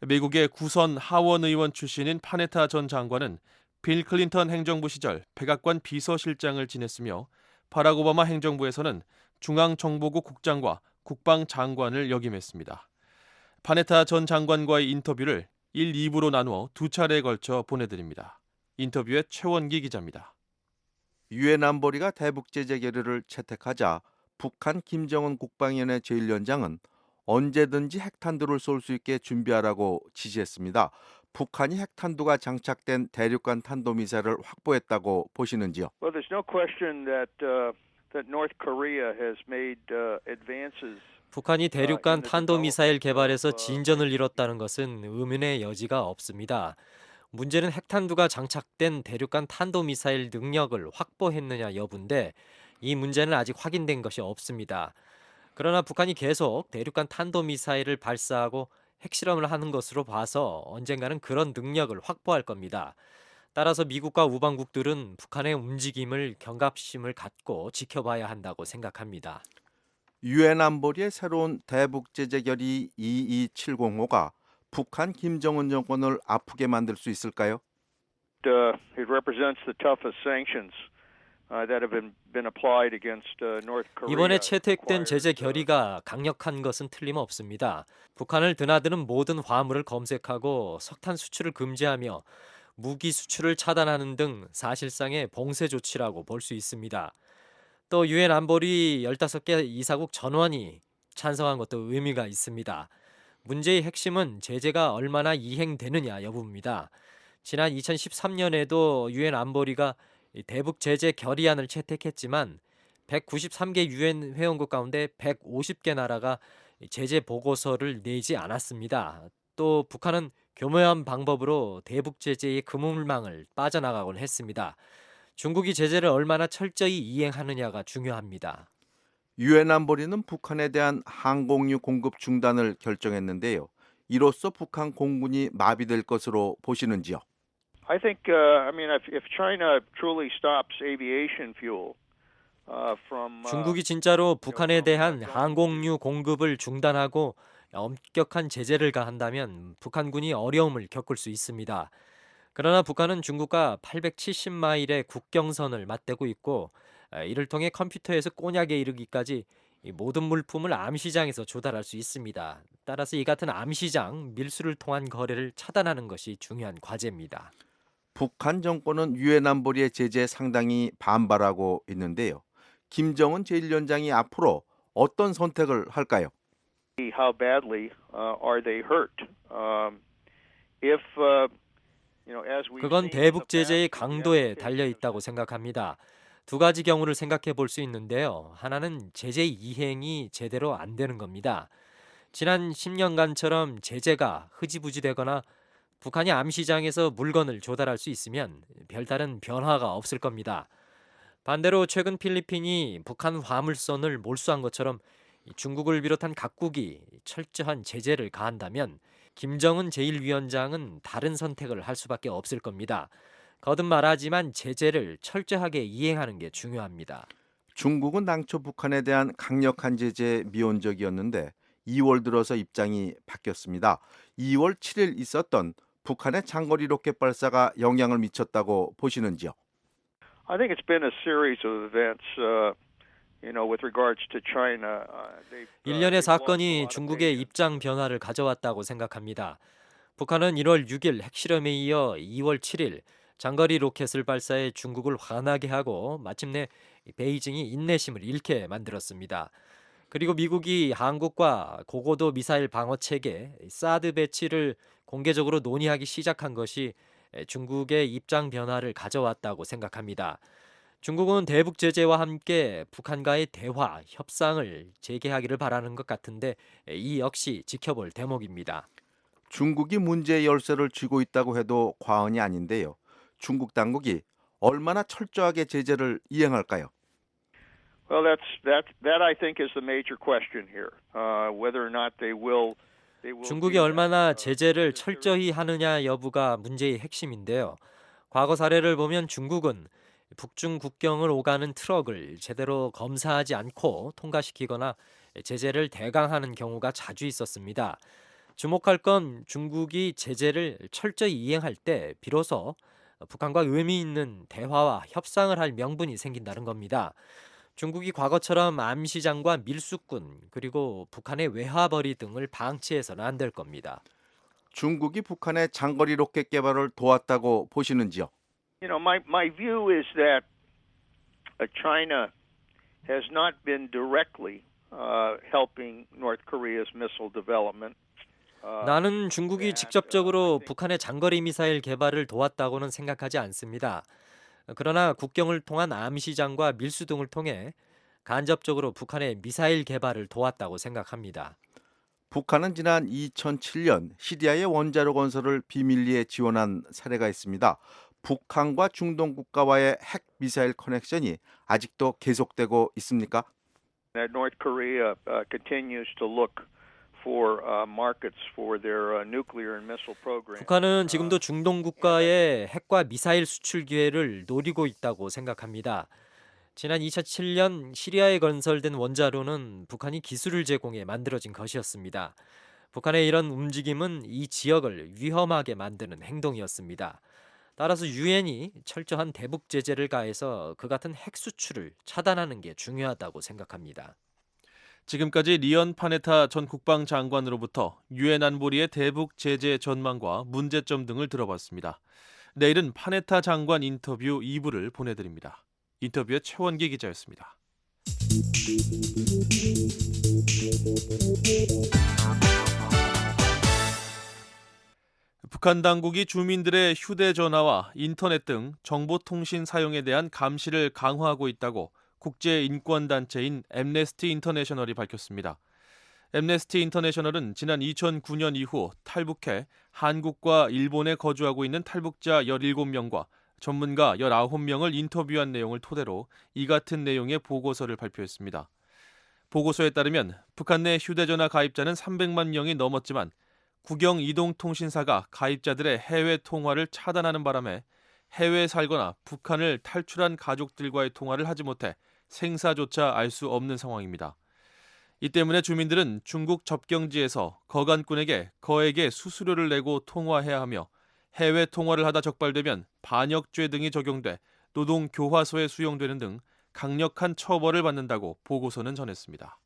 C: 미국의 구선 하원 의원 출신인 파네타 전 장관은 빌 클린턴 행정부 시절 백악관 비서실장을 지냈으며 바락 오바마 행정부에서는 중앙정보국 국장과 국방장관을 역임했습니다. 파네타 전 장관과의 인터뷰를 1, 2부로 나누어 두 차례에 걸쳐 보내드립니다. 인터뷰의 최원기 기자입니다.
T: 유엔 안보리가 대북 제재 결의를 채택하자 북한 김정은 국방위원회 제1위원장은 언제든지 핵탄두를 쏠 수 있게 준비하라고 지시했습니다. 북한이 핵탄두가 장착된 대륙간 탄도미사일을 확보했다고 보시는지요?
L: Well, there's no question that
U: that North Korea has made advances.
C: 북한이 대륙간 탄도미사일 개발에서 진전을 이뤘다는 것은 의문의 여지가 없습니다. 문제는 핵탄두가 장착된 대륙간 탄도미사일 능력을 확보했느냐 여부인데 이 문제는 아직 확인된 것이 없습니다. 그러나 북한이 계속 대륙간 탄도미사일을 발사하고 핵실험을 하는 것으로 봐서 언젠가는 그런 능력을 확보할 겁니다. 따라서 미국과 우방국들은 북한의 움직임을 경각심을 갖고 지켜봐야 한다고 생각합니다.
T: 유엔 안보리의 새로운 대북 제재 결의 22705가 북한 김정은 정권을 아프게 만들 수 있을까요?
U: It represents the toughest sanctions that have been applied against North Korea.
C: 이번에 채택된 제재 결의가 강력한 것은 틀림없습니다. 북한을 드나드는 모든 화물을 검색하고 석탄 수출을 금지하며 무기 수출을 차단하는 등 사실상의 봉쇄 조치라고 볼 수 있습니다. 또 유엔 안보리 15개 이사국 전원이 찬성한 것도 의미가 있습니다. 문제의 핵심은 제재가 얼마나 이행되느냐 여부입니다. 지난 2013년에도 유엔 안보리가 대북 제재 결의안을 채택했지만 193개 유엔 회원국 가운데 150개 나라가 제재 보고서를 내지 않았습니다. 또 북한은 교묘한 방법으로 대북 제재의 그물망을 빠져나가곤 했습니다. 중국이 제재를 얼마나 철저히 이행하느냐가 중요합니다.
T: 유엔 안보리는 북한에 대한 항공유 공급 중단을 결정했는데요. 이로써 북한 공군이 마비될 것으로 보시는지요?
U: I think, if China truly stops aviation fuel from
C: 중국이 진짜로 북한에 대한 항공유 공급을 중단하고 엄격한 제재를 가한다면 북한군이 어려움을 겪을 수 있습니다. 그러나 북한은 중국과 870마일의 국경선을 맞대고 있고 이를 통해 컴퓨터에서 꼬냑에 이르기까지 모든 물품을 암시장에서 조달할 수 있습니다. 따라서 이 같은 암시장, 밀수를 통한 거래를 차단하는 것이 중요한 과제입니다.
T: 북한 정권은 유엔 안보리의 제재에 상당히 반발하고 있는데요. 김정은 제1위원장이 앞으로 어떤 선택을 할까요?
U: How badly are they hurt?
C: 그건 대북 제재의 강도에 달려 있다고 생각합니다. 두 가지 경우를 생각해 볼 수 있는데요. 하나는 제재 이행이 제대로 안 되는 겁니다. 지난 10년간처럼 제재가 흐지부지되거나 북한이 암시장에서 물건을 조달할 수 있으면 별다른 변화가 없을 겁니다. 반대로 최근 필리핀이 북한 화물선을 몰수한 것처럼 중국을 비롯한 각국이 철저한 제재를 가한다면 김정은 제1위원장은 다른 선택을 할 수밖에 없을 겁니다. 거듭 말하지만 제재를 철저하게 이행하는 게 중요합니다.
T: 중국은 당초 북한에 대한 강력한 제재에 미온적이었는데 2월 들어서 입장이 바뀌었습니다. 2월 7일 있었던 북한의 장거리 로켓 발사가 영향을 미쳤다고 보시는지요?
U: I think it's been a series of events, with regards to China.
C: 일련의 사건이 중국의 입장 변화를 가져왔다고 생각합니다. 북한은 1월 6일 핵실험에 이어 2월 7일 장거리 로켓을 발사해 중국을 화나게 하고 마침내 베이징이 인내심을 잃게 만들었습니다. 그리고 미국이 한국과 고고도 미사일 방어 체계 사드 배치를 공개적으로 논의하기 시작한 것이 중국의 입장 변화를 가져왔다고 생각합니다. 중국은 대북 제재와 함께 북한과의 대화, 협상을 재개하기를 바라는 것 같은데 이 역시 지켜볼 대목입니다.
T: 중국이 문제의 열쇠를 쥐고 있다고 해도 과언이 아닌데요. 중국 당국이 얼마나 철저하게 제재를 이행할까요?
U: Well, that I think is the major question here. Whether or not they will.
C: 중국이 얼마나 제재를 철저히 하느냐 여부가 문제의 핵심인데요. 과거 사례를 보면 중국은 북중 국경을 오가는 트럭을 제대로 검사하지 않고 통과시키거나 제재를 대강하는 경우가 자주 있었습니다. 주목할 건 중국이 제재를 철저히 이행할 때 비로소 북한과 의미 있는 대화와 협상을 할 명분이 생긴다는 겁니다. 중국이 과거처럼 암시장과 밀수꾼 그리고 북한의 외화벌이 등을 방치해서는 안 될 겁니다.
T: 중국이 북한의 장거리 로켓 개발을 도왔다고 보시는지요?
U: My view is that China has not been directly helping North Korea's missile development.
C: 나는 중국이 직접적으로 북한의 장거리 미사일 개발을 도왔다고는 생각하지 않습니다. 그러나 국경을 통한 암시장과 밀수 등을 통해
B: 간접적으로 북한의 미사일 개발을 도왔다고 생각합니다.
T: 북한은 지난 2007년 시리아의 원자로 건설을 비밀리에 지원한 사례가 있습니다. 북한과 중동 국가와의 핵 미사일 커넥션이 아직도 계속되고 있습니까?
U: North Korea continues to look for markets for their nuclear and missile program.
B: 북한은 지금도 중동 국가의 핵과 미사일 수출 기회를 노리고 있다고 생각합니다. 지난 2007년 시리아에 건설된 원자로는 북한이 기술을 제공해 만들어진 것이었습니다. 북한의 이런 움직임은 이 지역을 위험하게 만드는 행동이었습니다. 따라서 유엔이 철저한 대북 제재를 가해서 그 같은 핵 수출을 차단하는 게 중요하다고 생각합니다.
C: 지금까지 리언 파네타 전 국방장관으로부터 유엔 안보리의 대북 제재 전망과 문제점 등을 들어봤습니다. 내일은 파네타 장관 인터뷰 2부를 보내드립니다. 인터뷰의 최원기 기자였습니다. 북한 당국이 주민들의 휴대전화와 인터넷 등 정보통신 사용에 대한 감시를 강화하고 있다고 국제인권단체인 앰네스티 인터내셔널이 밝혔습니다. 앰네스티 인터내셔널은 지난 2009년 이후 탈북해 한국과 일본에 거주하고 있는 탈북자 17명과 전문가 19명을 인터뷰한 내용을 토대로 이 같은 내용의 보고서를 발표했습니다. 보고서에 따르면 북한 내 휴대전화 가입자는 300만 명이 넘었지만 국영이동통신사가 가입자들의 해외 통화를 차단하는 바람에 해외에 살거나 북한을 탈출한 가족들과의 통화를 하지 못해 생사조차 알 수 없는 상황입니다. 이 때문에 주민들은 중국 접경지에서 거간꾼에게 거액의 수수료를 내고 통화해야 하며 해외 통화를 하다 적발되면 반역죄 등이 적용돼 노동교화소에 수용되는 등 강력한 처벌을 받는다고 보고서는 전했습니다.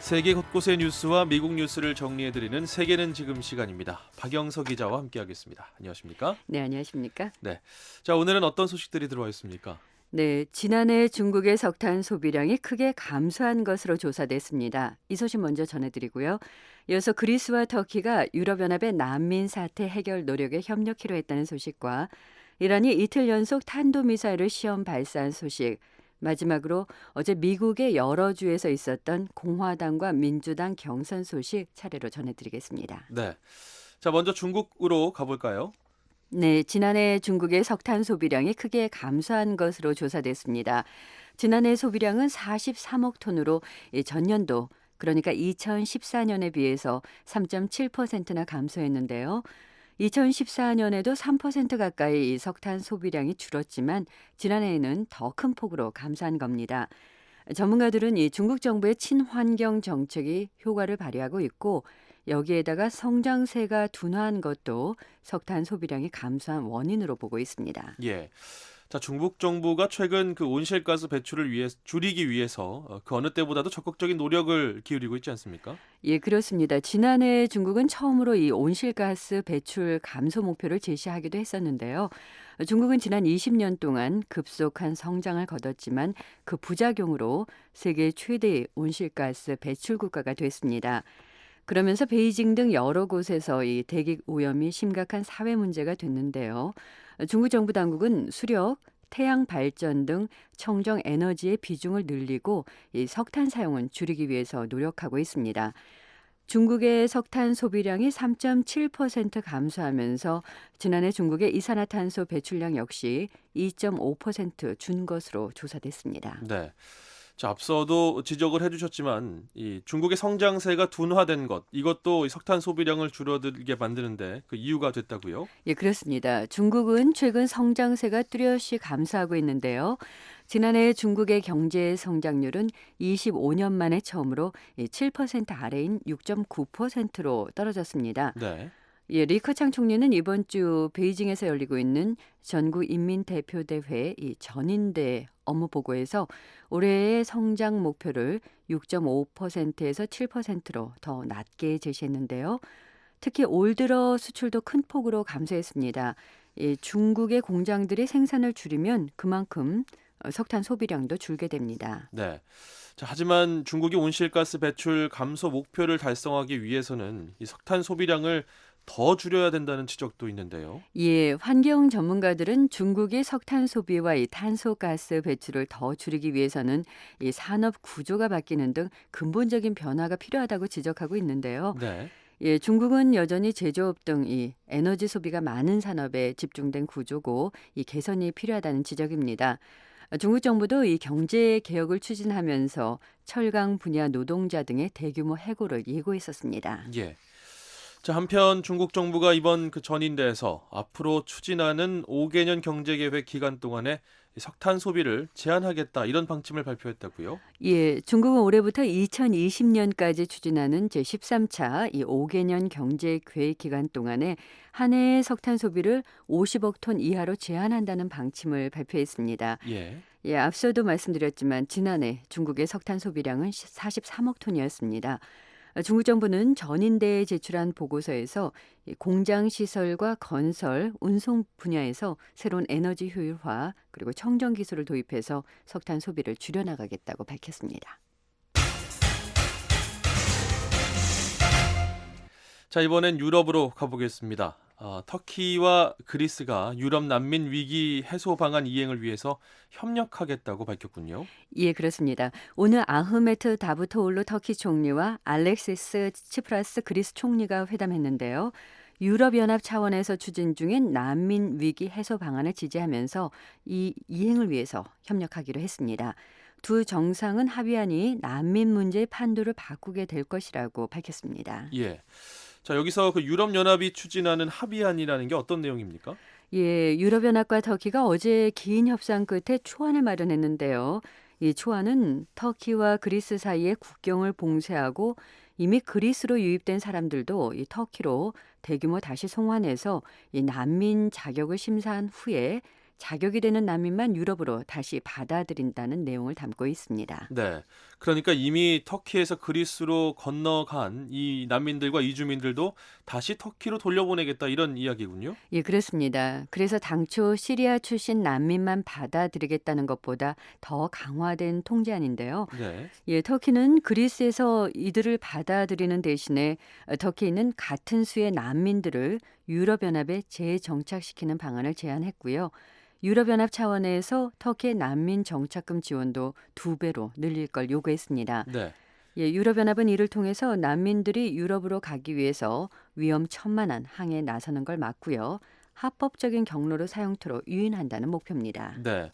C: 세계 곳곳의 뉴스와 미국 뉴스를 정리해드리는 세계는 지금 시간입니다. 박영석 기자와 함께하겠습니다. 안녕하십니까?
V: 네, 안녕하십니까?
C: 네, 자 오늘은 어떤 소식들이 들어와 있습니까?
V: 네, 지난해 중국의 석탄 소비량이 크게 감소한 것으로 조사됐습니다. 이 소식 먼저 전해드리고요. 이어서 그리스와 터키가 유럽연합의 난민 사태 해결 노력에 협력키로 했다는 소식과 이란이 이틀 연속 탄도미사일을 시험 발사한 소식, 마지막으로 어제 미국의 여러 주에서 있었던 공화당과 민주당 경선 소식 차례로 전해드리겠습니다.
C: 네, 자 먼저 중국으로 가볼까요?
V: 네, 지난해 중국의 석탄 소비량이 크게 감소한 것으로 조사됐습니다. 지난해 소비량은 43억 톤으로 전년도, 그러니까 2014년에 비해서 3.7%나 감소했는데요. 2014년에도 3% 가까이 이 석탄 소비량이 줄었지만 지난해에는 더 큰 폭으로 감소한 겁니다. 전문가들은 이 중국 정부의 친환경 정책이 효과를 발휘하고 있고 여기에다가 성장세가 둔화한 것도 석탄 소비량이 감소한 원인으로 보고 있습니다.
C: 예. 자, 중국 정부가 최근 그 온실가스 배출을 줄이기 위해서 그 어느 때보다도 적극적인 노력을 기울이고 있지 않습니까?
V: 예, 그렇습니다. 지난해 중국은 처음으로 이 온실가스 배출 감소 목표를 제시하기도 했었는데요. 중국은 지난 20년 동안 급속한 성장을 거뒀지만 그 부작용으로 세계 최대의 온실가스 배출 국가가 됐습니다. 그러면서 베이징 등 여러 곳에서 이 대기 오염이 심각한 사회 문제가 됐는데요. 중국 정부 당국은 수력, 태양 발전 등 청정 에너지의 비중을 늘리고 이 석탄 사용은 줄이기 위해서 노력하고 있습니다. 중국의 석탄 소비량이 3.7% 감소하면서 지난해 중국의 이산화탄소 배출량 역시 2.5% 준 것으로 조사됐습니다.
C: 네. 자, 앞서도 지적을 해주셨지만 이 중국의 성장세가 둔화된 것, 이것도 석탄 소비량을 줄어들게 만드는데 그 이유가 됐다고요?
V: 예, 그렇습니다. 중국은 최근 성장세가 뚜렷이 감소하고 있는데요. 지난해 중국의 경제 성장률은 25년 만에 처음으로 7% 아래인 6.9%로 떨어졌습니다.
C: 네.
V: 예, 리커창 총리는 이번 주 베이징에서 열리고 있는 전국인민대표대회 이 전인대 업무 보고에서 올해의 성장 목표를 6.5%에서 7%로 더 낮게 제시했는데요. 특히 올 들어 수출도 큰 폭으로 감소했습니다. 예, 중국의 공장들이 생산을 줄이면 그만큼 석탄 소비량도 줄게 됩니다.
C: 네. 자, 하지만 중국이 온실가스 배출 감소 목표를 달성하기 위해서는 이 석탄 소비량을 더 줄여야 된다는 지적도 있는데요.
V: 예, 환경 전문가들은 중국의 석탄 소비와 이 탄소가스 배출을 더 줄이기 위해서는 이 산업 구조가 바뀌는 등 근본적인 변화가 필요하다고 지적하고 있는데요.
C: 네.
V: 예, 중국은 여전히 제조업 등 이 에너지 소비가 많은 산업에 집중된 구조고 이 개선이 필요하다는 지적입니다. 중국 정부도 이 경제 개혁을 추진하면서 철강 분야 노동자 등의 대규모 해고를 예고했었습니다.
C: 예. 자, 한편 중국 정부가 이번 전인대에서 앞으로 추진하는 5개년 경제계획 기간 동안에 석탄 소비를 제한하겠다 이런 방침을 발표했다고요?
V: 예, 중국은 올해부터 2020년까지 추진하는 제13차 이 5개년 경제 계획 기간 동안에 한 해의 석탄 소비를 50억 톤 이하로 제한한다는 방침을 발표했습니다.
C: 예.
V: 예, 앞서도 말씀드렸지만 지난해 중국의 석탄 소비량은 43억 톤이었습니다. 중국 정부는 전인대에 제출한 보고서에서 공장 시설과 건설, 운송 분야에서 새로운 에너지 효율화 그리고 청정 기술을 도입해서 석탄 소비를 줄여나가겠다고 밝혔습니다.
C: 자, 이번엔 유럽으로 가보겠습니다. 터키와 그리스가 유럽 난민 위기 해소 방안 이행을 위해서 협력하겠다고 밝혔군요.
V: 예, 그렇습니다. 오늘 아흐메트 다부토올루 터키 총리와 알렉시스 치프라스 그리스 총리가 회담했는데요. 유럽연합 차원에서 추진 중인 난민 위기 해소 방안을 지지하면서 이 이행을 위해서 협력하기로 했습니다. 두 정상은 합의안이 난민 문제의 판도를 바꾸게 될 것이라고 밝혔습니다.
C: 예. 자, 여기서 유럽연합이 추진하는 합의안이라는 게 어떤 내용입니까?
V: 예, 유럽연합과 터키가 어제 긴 협상 끝에 초안을 마련했는데요. 이 초안은 터키와 그리스 사이의 국경을 봉쇄하고 이미 그리스로 유입된 사람들도 이 터키로 대규모 다시 송환해서 이 난민 자격을 심사한 후에 자격이 되는 난민만 유럽으로 다시 받아들인다는 내용을 담고 있습니다.
C: 네. 그러니까 이미 터키에서 그리스로 건너간 이 난민들과 이주민들도 다시 터키로 돌려보내겠다 이런 이야기군요.
V: 예, 그렇습니다. 그래서 당초 시리아 출신 난민만 받아들이겠다는 것보다 더 강화된 통제안인데요.
C: 네.
V: 예, 터키는 그리스에서 이들을 받아들이는 대신에 터키는 같은 수의 난민들을 유럽연합에 재정착시키는 방안을 제안했고요. 유럽연합 차원에서 터키의 난민 정착금 지원도 2배로 늘릴 걸 요구했습니다.
C: 네.
V: 예, 유럽연합은 이를 통해서 난민들이 유럽으로 가기 위해서 위험천만한 항해에 나서는 걸 막고요. 합법적인 경로를 사용토록 유인한다는 목표입니다.
C: 네.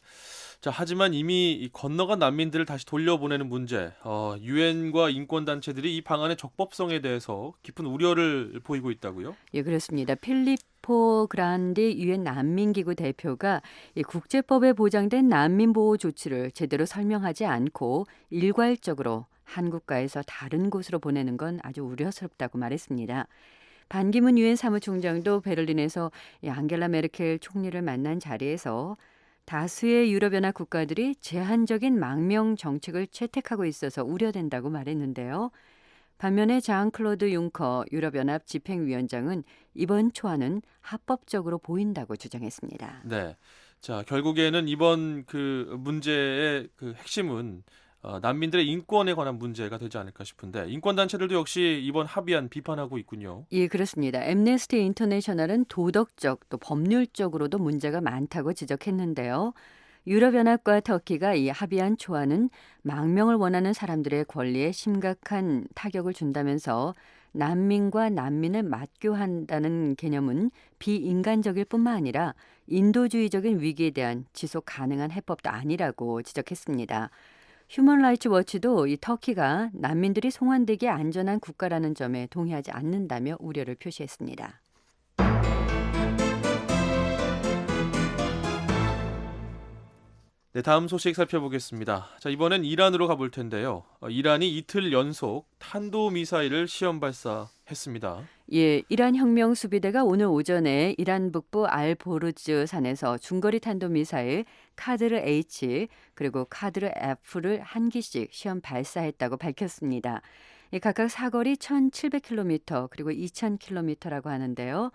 C: 자, 하지만 이미 건너간 난민들을 다시 돌려보내는 문제, 유엔과 인권단체들이 이 방안의 적법성에 대해서 깊은 우려를 보이고 있다고요?
V: 예, 그렇습니다. 필리포 그란디 유엔 난민기구 대표가 이 국제법에 보장된 난민 보호 조치를 제대로 설명하지 않고 일괄적으로 한국가에서 다른 곳으로 보내는 건 아주 우려스럽다고 말했습니다. 반기문 유엔 사무총장도 베를린에서 앙겔라 메르켈 총리를 만난 자리에서 다수의 유럽연합 국가들이 제한적인 망명 정책을 채택하고 있어서 우려된다고 말했는데요. 반면에 장클로드 융커 유럽연합 집행위원장은 이번 초안은 합법적으로 보인다고 주장했습니다.
C: 네. 자, 결국에는 이번 문제의 핵심은 난민들의 인권에 관한 문제가 되지 않을까 싶은데 인권단체들도 역시 이번 합의안 비판하고 있군요.
V: 예, 그렇습니다. 엠네스티 인터내셔널은 도덕적 또 법률적으로도 문제가 많다고 지적했는데요. 유럽연합과 터키가 이 합의안 초안은 망명을 원하는 사람들의 권리에 심각한 타격을 준다면서 난민과 난민을 맞교한다는 개념은 비인간적일 뿐만 아니라 인도주의적인 위기에 대한 지속 가능한 해법도 아니라고 지적했습니다. 휴먼 라이츠 워치도 이 터키가 난민들이 송환되기 안전한 국가라는 점에 동의하지 않는다며 우려를 표시했습니다.
C: 네, 다음 소식 살펴보겠습니다. 자, 이번엔 이란으로 가볼 텐데요. 이란이 이틀 연속 탄도미사일을 시험 발사했습니다.
V: 예, 이란 혁명 수비대가 오늘 오전에 이란 북부 알보르즈 산에서 중거리 탄도미사일 카드르 H 그리고 카드르 F를 한 기씩 시험 발사했다고 밝혔습니다. 각각 사거리 1,700km 그리고 2,000km라고 하는데요.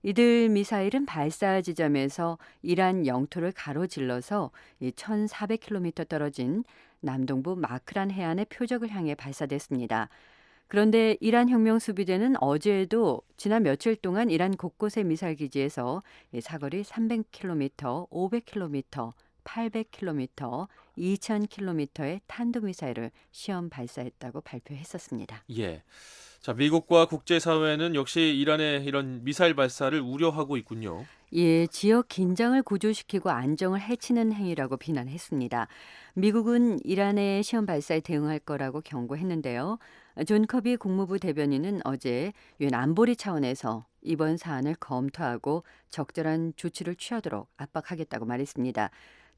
V: 이들 미사일은 발사 지점에서 이란 영토를 가로질러서 1,400km 떨어진 남동부 마크란 해안의 표적을 향해 발사됐습니다. 그런데 이란 혁명 수비대는 어제도 지난 며칠 동안 이란 곳곳의 미사일 기지에서 사거리 300km, 500km, 800km, 2000km의 탄도미사일을 시험 발사했다고 발표했었습니다.
C: 예. 자, 미국과 국제사회는 역시 이란의 이런 미사일 발사를 우려하고 있군요.
V: 예, 지역 긴장을 고조시키고 안정을 해치는 행위라고 비난했습니다. 미국은 이란의 시험 발사에 대응할 거라고 경고했는데요. 존 커비 국무부 대변인은 어제 유엔 안보리 차원에서 이번 사안을 검토하고 적절한 조치를 취하도록 압박하겠다고 말했습니다.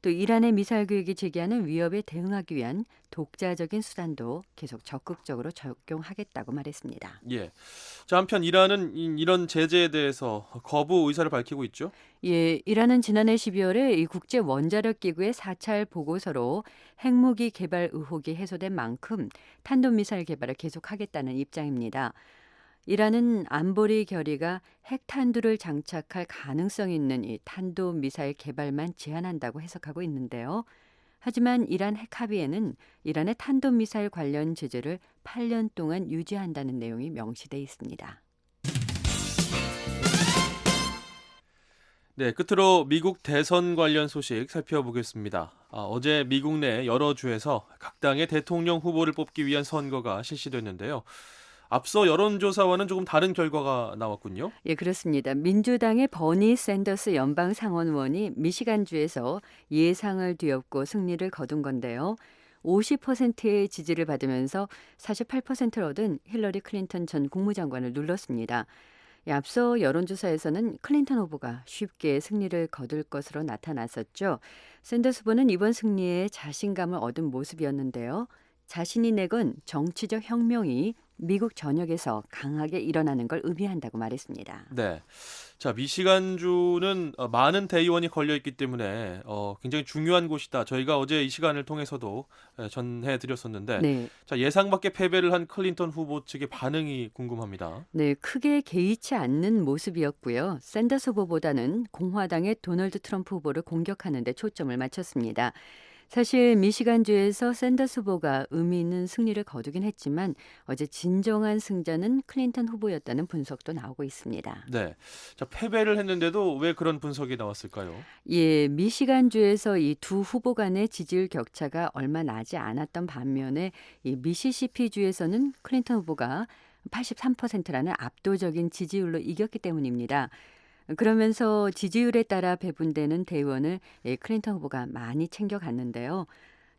V: 또 이란의 미사일 계획이 제기하는 위협에 대응하기 위한 독자적인 수단도 계속 적극적으로 적용하겠다고 말했습니다.
C: 예. 자, 한편 이란은 이런 제재에 대해서 거부 의사를 밝히고 있죠?
V: 예, 이란은 지난해 12월에 이 국제 원자력 기구의 사찰 보고서로 핵무기 개발 의혹이 해소된 만큼 탄도미사일 개발을 계속하겠다는 입장입니다. 이란은 안보리 결의가 핵탄두를 장착할 가능성이 있는 이 탄도미사일 개발만 제한한다고 해석하고 있는데요. 하지만 이란 핵합의에는 이란의 탄도미사일 관련 제재를 8년 동안 유지한다는 내용이 명시돼 있습니다.
C: 네, 끝으로 미국 대선 관련 소식 살펴보겠습니다. 어제 미국 내 여러 주에서 각 당의 대통령 후보를 뽑기 위한 선거가 실시됐는데요. 앞서 여론조사와는 조금 다른 결과가 나왔군요.
V: 예, 그렇습니다. 민주당의 버니 샌더스 연방 상원의원이 미시간주에서 예상을 뒤엎고 승리를 거둔 건데요. 50%의 지지를 받으면서 48%를 얻은 힐러리 클린턴 전 국무장관을 눌렀습니다. 앞서 여론조사에서는 클린턴 후보가 쉽게 승리를 거둘 것으로 나타났었죠. 샌더스 후보는 이번 승리에 자신감을 얻은 모습이었는데요. 자신이 내건 정치적 혁명이 미국 전역에서 강하게 일어나는 걸 의미한다고 말했습니다.
C: 네. 자, 미시간주는 많은 대의원이 걸려있기 때문에 굉장히 중요한 곳이다. 저희가 어제 이 시간을 통해서도 전해드렸었는데
V: 네.
C: 자, 예상 밖의 패배를 한 클린턴 후보 측의 반응이 궁금합니다.
V: 네, 크게 개의치 않는 모습이었고요. 샌더스 후보보다는 공화당의 도널드 트럼프 후보를 공격하는 데 초점을 맞췄습니다. 사실 미시간주에서 샌더스 후보가 의미 있는 승리를 거두긴 했지만 어제 진정한 승자는 클린턴 후보였다는 분석도 나오고 있습니다.
C: 네. 자, 패배를 했는데도 왜 그런 분석이 나왔을까요?
V: 예, 미시간주에서 이 두 후보 간의 지지율 격차가 얼마 나지 않았던 반면에 이 미시시피주에서는 클린턴 후보가 83%라는 압도적인 지지율로 이겼기 때문입니다. 그러면서 지지율에 따라 배분되는 대의원을 클린턴 후보가 많이 챙겨갔는데요.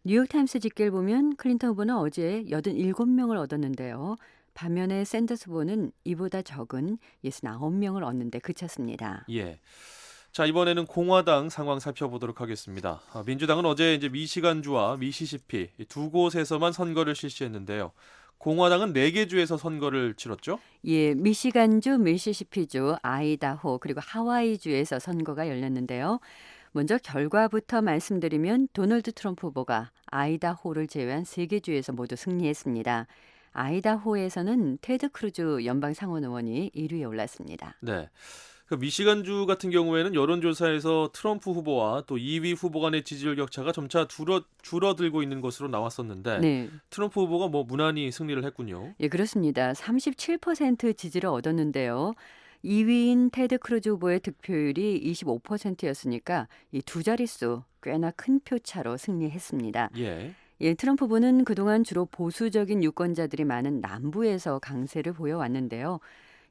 V: 뉴욕타임스 집계를 보면 클린턴 후보는 어제 87명을 얻었는데요. 반면에 샌더스 후보는 이보다 적은 69명을 얻는 데 그쳤습니다.
C: 예. 자, 이번에는 공화당 상황 살펴보도록 하겠습니다. 민주당은 어제 이제 미시간주와 미시시피 두 곳에서만 선거를 실시했는데요. 공화당은 4개 주에서 선거를 치렀죠?
V: 예, 미시간주, 미시시피주, 아이다호 그리고 하와이주에서 선거가 열렸는데요. 먼저 결과부터 말씀드리면 도널드 트럼프 후보가 아이다호를 제외한 3개 주에서 모두 승리했습니다. 아이다호에서는 테드 크루즈 연방 상원 의원이 1위에 올랐습니다.
C: 네. 그 미시간주 같은 경우에는 여론조사에서 트럼프 후보와 또 2위 후보 간의 지지율 격차가 점차 줄어들고 있는 것으로 나왔었는데
V: 네.
C: 트럼프 후보가 무난히 승리를 했군요.
V: 예, 그렇습니다. 37% 지지를 얻었는데요. 2위인 테드 크루즈 후보의 득표율이 25%였으니까 이 두 자릿수 꽤나 큰 표차로 승리했습니다.
C: 예.
V: 예, 트럼프 후보는 그동안 주로 보수적인 유권자들이 많은 남부에서 강세를 보여왔는데요.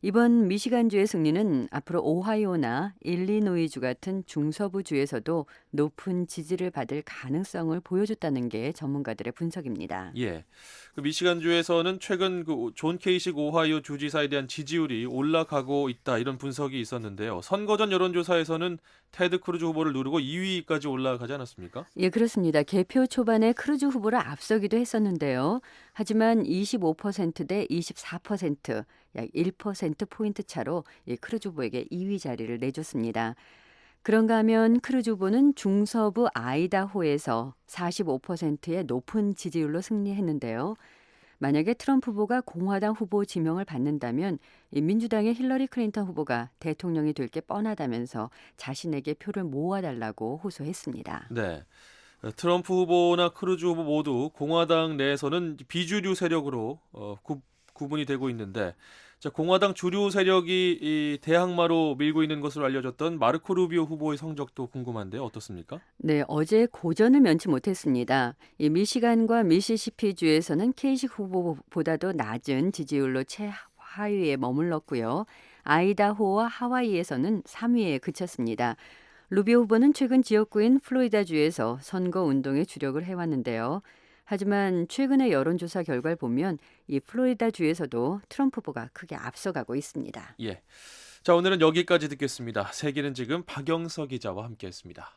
V: 이번 미시간주의 승리는 앞으로 오하이오나 일리노이주 같은 중서부주에서도 높은 지지를 받을 가능성을 보여줬다는 게 전문가들의 분석입니다.
C: 예. 그 미시간주에서는 최근 그 존 케이식 오하이오 주지사에 대한 지지율이 올라가고 있다 이런 분석이 있었는데요. 선거 전 여론조사에서는 테드 크루즈 후보를 누르고 2위까지 올라가지 않았습니까?
V: 예, 그렇습니다. 개표 초반에 크루즈 후보를 앞서기도 했었는데요. 하지만 25% 대 24%, 약 1%포인트 차로 크루즈 후보에게 2위 자리를 내줬습니다. 그런가 하면 크루즈 후보는 중서부 아이다호에서 45%의 높은 지지율로 승리했는데요. 만약에 트럼프 후보가 공화당 후보 지명을 받는다면 이 민주당의 힐러리 클린턴 후보가 대통령이 될 게 뻔하다면서 자신에게 표를 모아달라고 호소했습니다.
C: 네. 트럼프 후보나 크루즈 후보 모두 공화당 내에서는 비주류 세력으로 구분이 되고 있는데, 자, 공화당 주류 세력이 이 대항마로 밀고 있는 것으로 알려졌던 마르코 루비오 후보의 성적도 궁금한데요. 어떻습니까?
V: 네, 어제 고전을 면치 못했습니다. 이 미시간과 미시시피주에서는 케이식 후보보다도 낮은 지지율로 최하위에 머물렀고요. 아이다호와 하와이에서는 3위에 그쳤습니다. 루비오 후보는 최근 지역구인 플로리다주에서 선거 운동에 주력을 해왔는데요. 하지만 최근의 여론조사 결과를 보면 이 플로리다주에서도 트럼프 후보가 크게 앞서가고 있습니다.
C: 예. 자, 오늘은 여기까지 듣겠습니다. 세계는 지금 박영서 기자와 함께했습니다.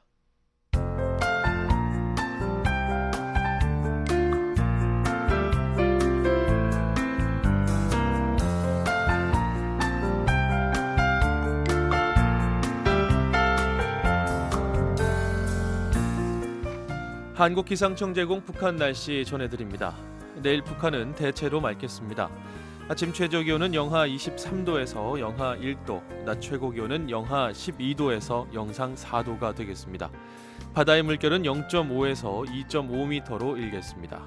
C: 한국기상청 제공 북한 날씨 전해드립니다. 내일 북한은 대체로 맑겠습니다. 아침 최저기온은 영하 23도에서 영하 1도, 낮 최고기온은 영하 12도에서 영상 4도가 되겠습니다. 바다의 물결은 0.5에서 2.5m로 일겠습니다.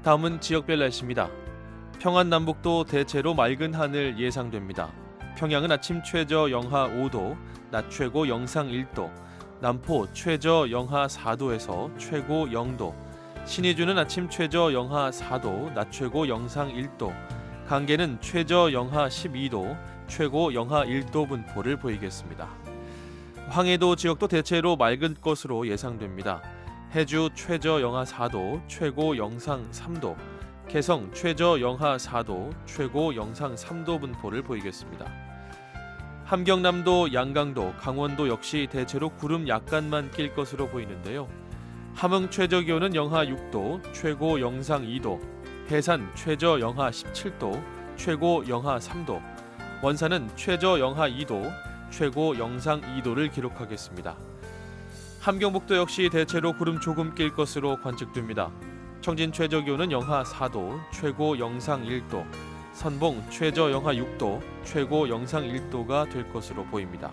C: 다음은 지역별 날씨입니다. 평안 남북도 대체로 맑은 하늘 예상됩니다. 평양은 아침 최저 영하 5도, 낮 최고 영상 1도, 남포 최저 영하 4도에서 최고 0도, 신의주는 아침 최저 영하 4도, 낮 최고 영상 1도, 강계는 최저 영하 12도, 최고 영하 1도 분포를 보이겠습니다. 황해도 지역도 대체로 맑은 것으로 예상됩니다. 해주 최저 영하 4도, 최고 영상 3도, 개성 최저 영하 4도, 최고 영상 3도 분포를 보이겠습니다. 함경남도, 양강도, 강원도 역시 대체로 구름 약간만 낄 것으로 보이는데요. 함흥 최저 기온은 영하 6도, 최고 영상 2도, 해산 최저 영하 17도, 최고 영하 3도, 원산은 최저 영하 2도, 최고 영상 2도를 기록하겠습니다. 함경북도 역시 대체로 구름 조금 낄 것으로 관측됩니다. 청진 최저 기온은 영하 4도, 최고 영상 1도, 선봉 최저 영하 6도, 최고 영상 1도가 될 것으로 보입니다.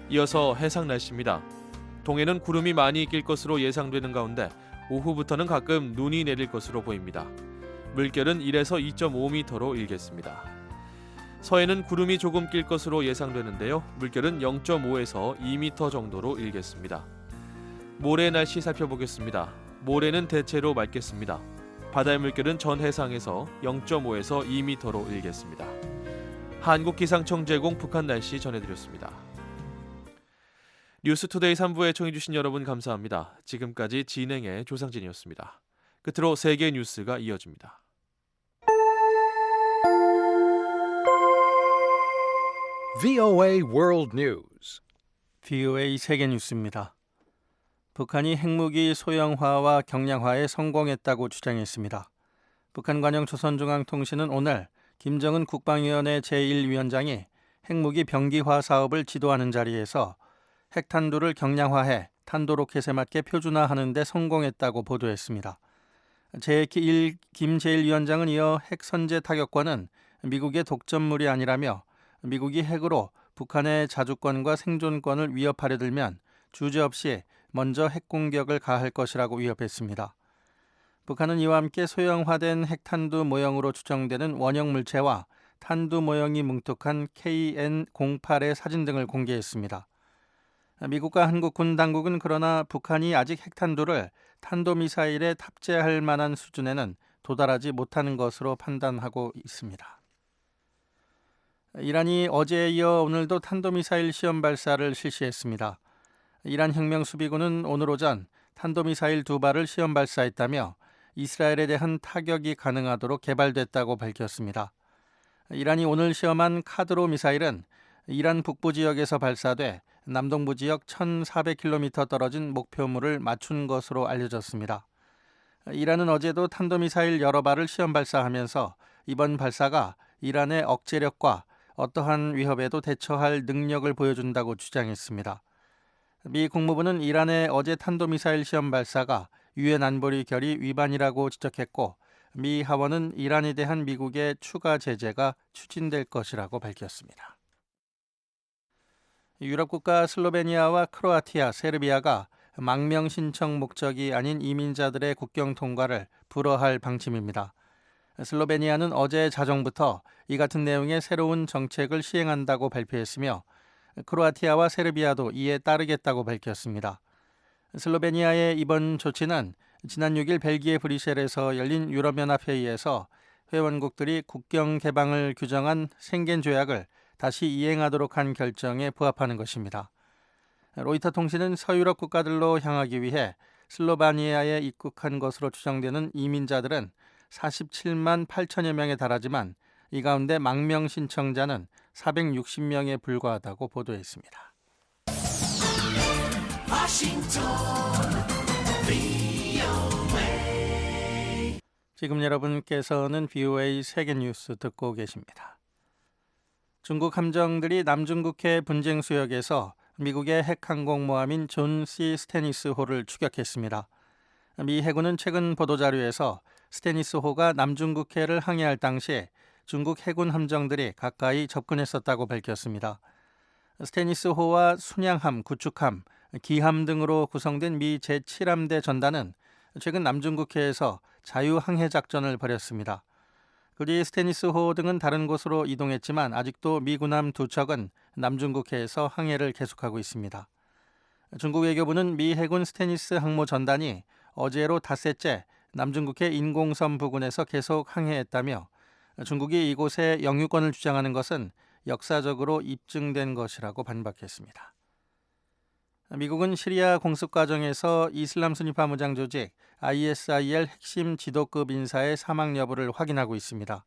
C: 이어서 해상 날씨입니다. 동해는 구름이 많이 낄 것으로 예상되는 가운데 오후부터는 가끔 눈이 내릴 것으로 보입니다. 물결은 1에서 2.5m로 일겠습니다. 서해는 구름이 조금 낄 것으로 예상되는데요. 물결은 0.5에서 2m 정도로 일겠습니다. 모레 날씨 살펴보겠습니다. 모레는 대체로 맑겠습니다. 바다의 물결은 전 해상에서 0.5에서 2m로 일겠습니다. 한국기상청 제공 북한 날씨 전해드렸습니다. 뉴스투데이 3부에 청해주신 여러분 감사합니다. 지금까지 진행의 조상진이었습니다. 끝으로 세계 뉴스가 이어집니다.
A: VOA World News.
F: VOA 세계 뉴스입니다. 북한이 핵무기 소형화와 경량화에 성공했다고 주장했습니다. 북한 관영 조선중앙통신은 오늘 김정은 국방위원회 제1위원장이 핵무기 병기화 사업을 지도하는 자리에서 핵탄두를 경량화해 탄도로켓에 맞게 표준화하는 데 성공했다고 보도했습니다. 제1 김 제1위원장은 이어 핵 선제 타격권은 미국의 독점물이 아니라며 미국이 핵으로 북한의 자주권과 생존권을 위협하려 들면 주저없이 먼저 핵공격을 가할 것이라고 위협했습니다. 북한은 이와 함께 소형화된 핵탄두 모형으로 추정되는 원형 물체와 탄두 모형이 뭉툭한 KN-08의 사진 등을 공개했습니다. 미국과 한국 군 당국은 그러나 북한이 아직 핵탄두를 탄도미사일에 탑재할 만한 수준에는 도달하지 못하는 것으로 판단하고 있습니다. 이란이 어제에 이어 오늘도 탄도미사일 시험 발사를 실시했습니다. 이란 혁명수비군은 오늘 오전 탄도미사일 2발을 시험 발사했다며 이스라엘에 대한 타격이 가능하도록 개발됐다고 밝혔습니다. 이란이 오늘 시험한 카드로 미사일은 이란 북부 지역에서 발사돼 남동부 지역 1,400km 떨어진 목표물을 맞춘 것으로 알려졌습니다. 이란은 어제도 탄도미사일 여러 발을 시험 발사하면서 이번 발사가 이란의 억제력과 어떠한 위협에도 대처할 능력을 보여준다고 주장했습니다. 미 국무부는 이란의 어제 탄도미사일 시험 발사가 유엔 안보리 결의 위반이라고 지적했고 미 하원은 이란에 대한 미국의 추가 제재가 추진될 것이라고 밝혔습니다. 유럽 국가 슬로베니아와 크로아티아, 세르비아가 망명 신청 목적이 아닌 이민자들의 국경 통과를 불허할 방침입니다. 슬로베니아는 어제 자정부터 이 같은 내용의 새로운 정책을 시행한다고 발표했으며 크로아티아와 세르비아도 이에 따르겠다고 밝혔습니다. 슬로베니아의 이번 조치는 지난 6일 벨기에 브뤼셀에서 열린 유럽연합회의에서 회원국들이 국경 개방을 규정한 생겐 조약을 다시 이행하도록 한 결정에 부합하는 것입니다. 로이터 통신은 서유럽 국가들로 향하기 위해 슬로바니아에 입국한 것으로 추정되는 이민자들은 47만 8천여 명에 달하지만 이 가운데 망명 신청자는 460명에 불과하다고 보도했습니다. 지금 여러분께서는 VOA 세계뉴스 듣고 계십니다. 중국 함정들이 남중국해 분쟁 수역에서 미국의 핵항공모함인 존 C. 스테니스호를 추격했습니다. 미 해군은 최근 보도자료에서 스테니스호가 남중국해를 항해할 당시 중국 해군 함정들이 가까이 접근했었다고 밝혔습니다. 스테니스호와 순양함, 구축함, 기함 등으로 구성된 미 제7함대 전단은 최근 남중국해에서 자유항해작전을 벌였습니다. 그뒤 스테니스호 등은 다른 곳으로 이동했지만 아직도 미 군함 2척은 남중국해에서 항해를 계속하고 있습니다. 중국 외교부는 미 해군 스테니스 항모 전단이 어제로 닷새째 남중국해 인공섬 부근에서 계속 항해했다며 중국이 이곳에 영유권을 주장하는 것은 역사적으로 입증된 것이라고 반박했습니다. 미국은 시리아 공습 과정에서 이슬람 순위파 무장 조직 ISIL 핵심 지도급 인사의 사망 여부를 확인하고 있습니다.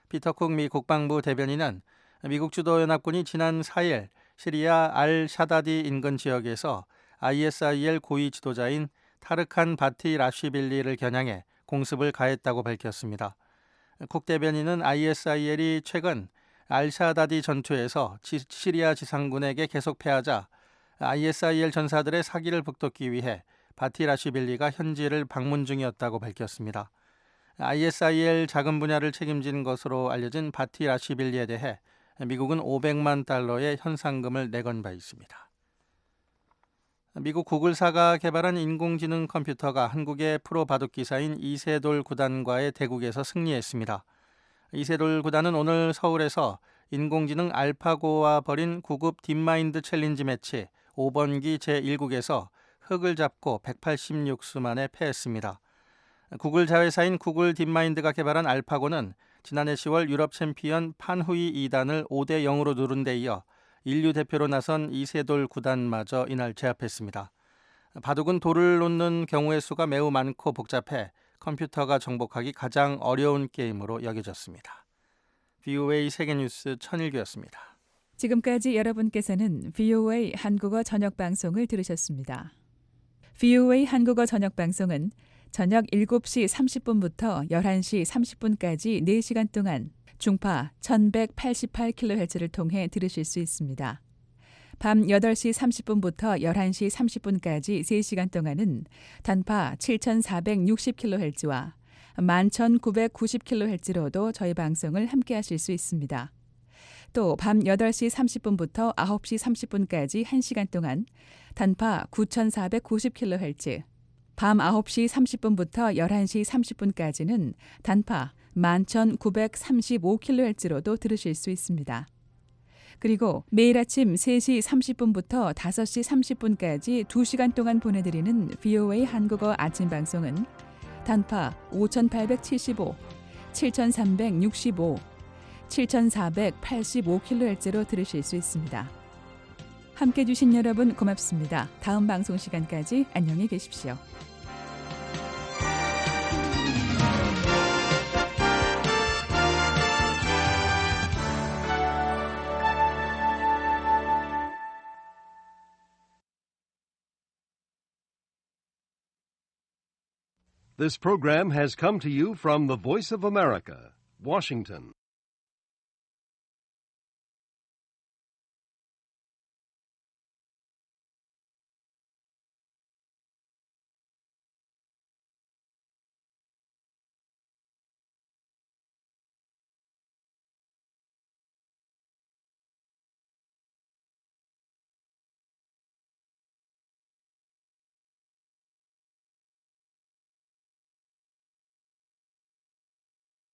F: 피터 쿡 미 국방부 대변인은 미국 주도 연합군이 지난 4일 시리아 알-샤다디 인근 지역에서 ISIL 고위 지도자인 타르칸 바티 라쉬빌리를 겨냥해 공습을 가했다고 밝혔습니다. 쿡 대변인은 ISIL이 최근 알-샤다디 전투에서 시리아 지상군에게 계속 패하자 ISIL 전사들의 사기를 북돋기 위해 바티 라쉬빌리가 현지를 방문 중이었다고 밝혔습니다. ISIL 자금 분야를 책임진 것으로 알려진 바티 라쉬빌리에 대해 미국은 500만 달러의 현상금을 내건 바 있습니다. 미국 구글사가 개발한 인공지능 컴퓨터가 한국의 프로 바둑기사인 이세돌 구단과의 대국에서 승리했습니다. 이세돌 구단은 오늘 서울에서 인공지능 알파고와 벌인 9급 딥마인드 챌린지 매치 5번기 제1국에서 흙을 잡고 186수 만에 패했습니다. 구글 자회사인 구글 딥마인드가 개발한 알파고는 지난해 10월 유럽 챔피언 판후이 2단을 5대 0으로 누른 데 이어 인류 대표로 나선 이세돌 구단마저 이날 제압했습니다. 바둑은 돌을 놓는 경우의 수가 매우 많고 복잡해 컴퓨터가 정복하기 가장 어려운 게임으로 여겨졌습니다. VOA 세계뉴스 천일규였습니다.
D: 지금까지 여러분께서는 VOA 한국어 저녁 방송을 들으셨습니다. VOA 한국어 저녁 방송은 저녁 7시 30분부터 11시 30분까지 4시간 동안 중파 1188kHz를 통해 들으실 수 있습니다. 밤 8시 30분부터 11시 30분까지 3시간 동안은 단파 7460kHz와 11990kHz로도 저희 방송을 함께 하실 수 있습니다. 또 밤 8시 30분부터 9시 30분까지 1시간 동안 단파 9490kHz, 밤 9시 30분부터 11시 30분까지는 단파 11935kHz로도 들으실 수 있습니다. 그리고 매일 아침 3시 30분부터 5시 30분까지 2시간 동안 보내드리는 VOA 한국어 아침 방송은 단파 5875, 7365, 7485kHz로 들으실 수 있습니다. 함께해 주신 여러분 고맙습니다. 다음 방송 시간까지 안녕히 계십시오.
A: This program has come to you from the Voice of America, Washington.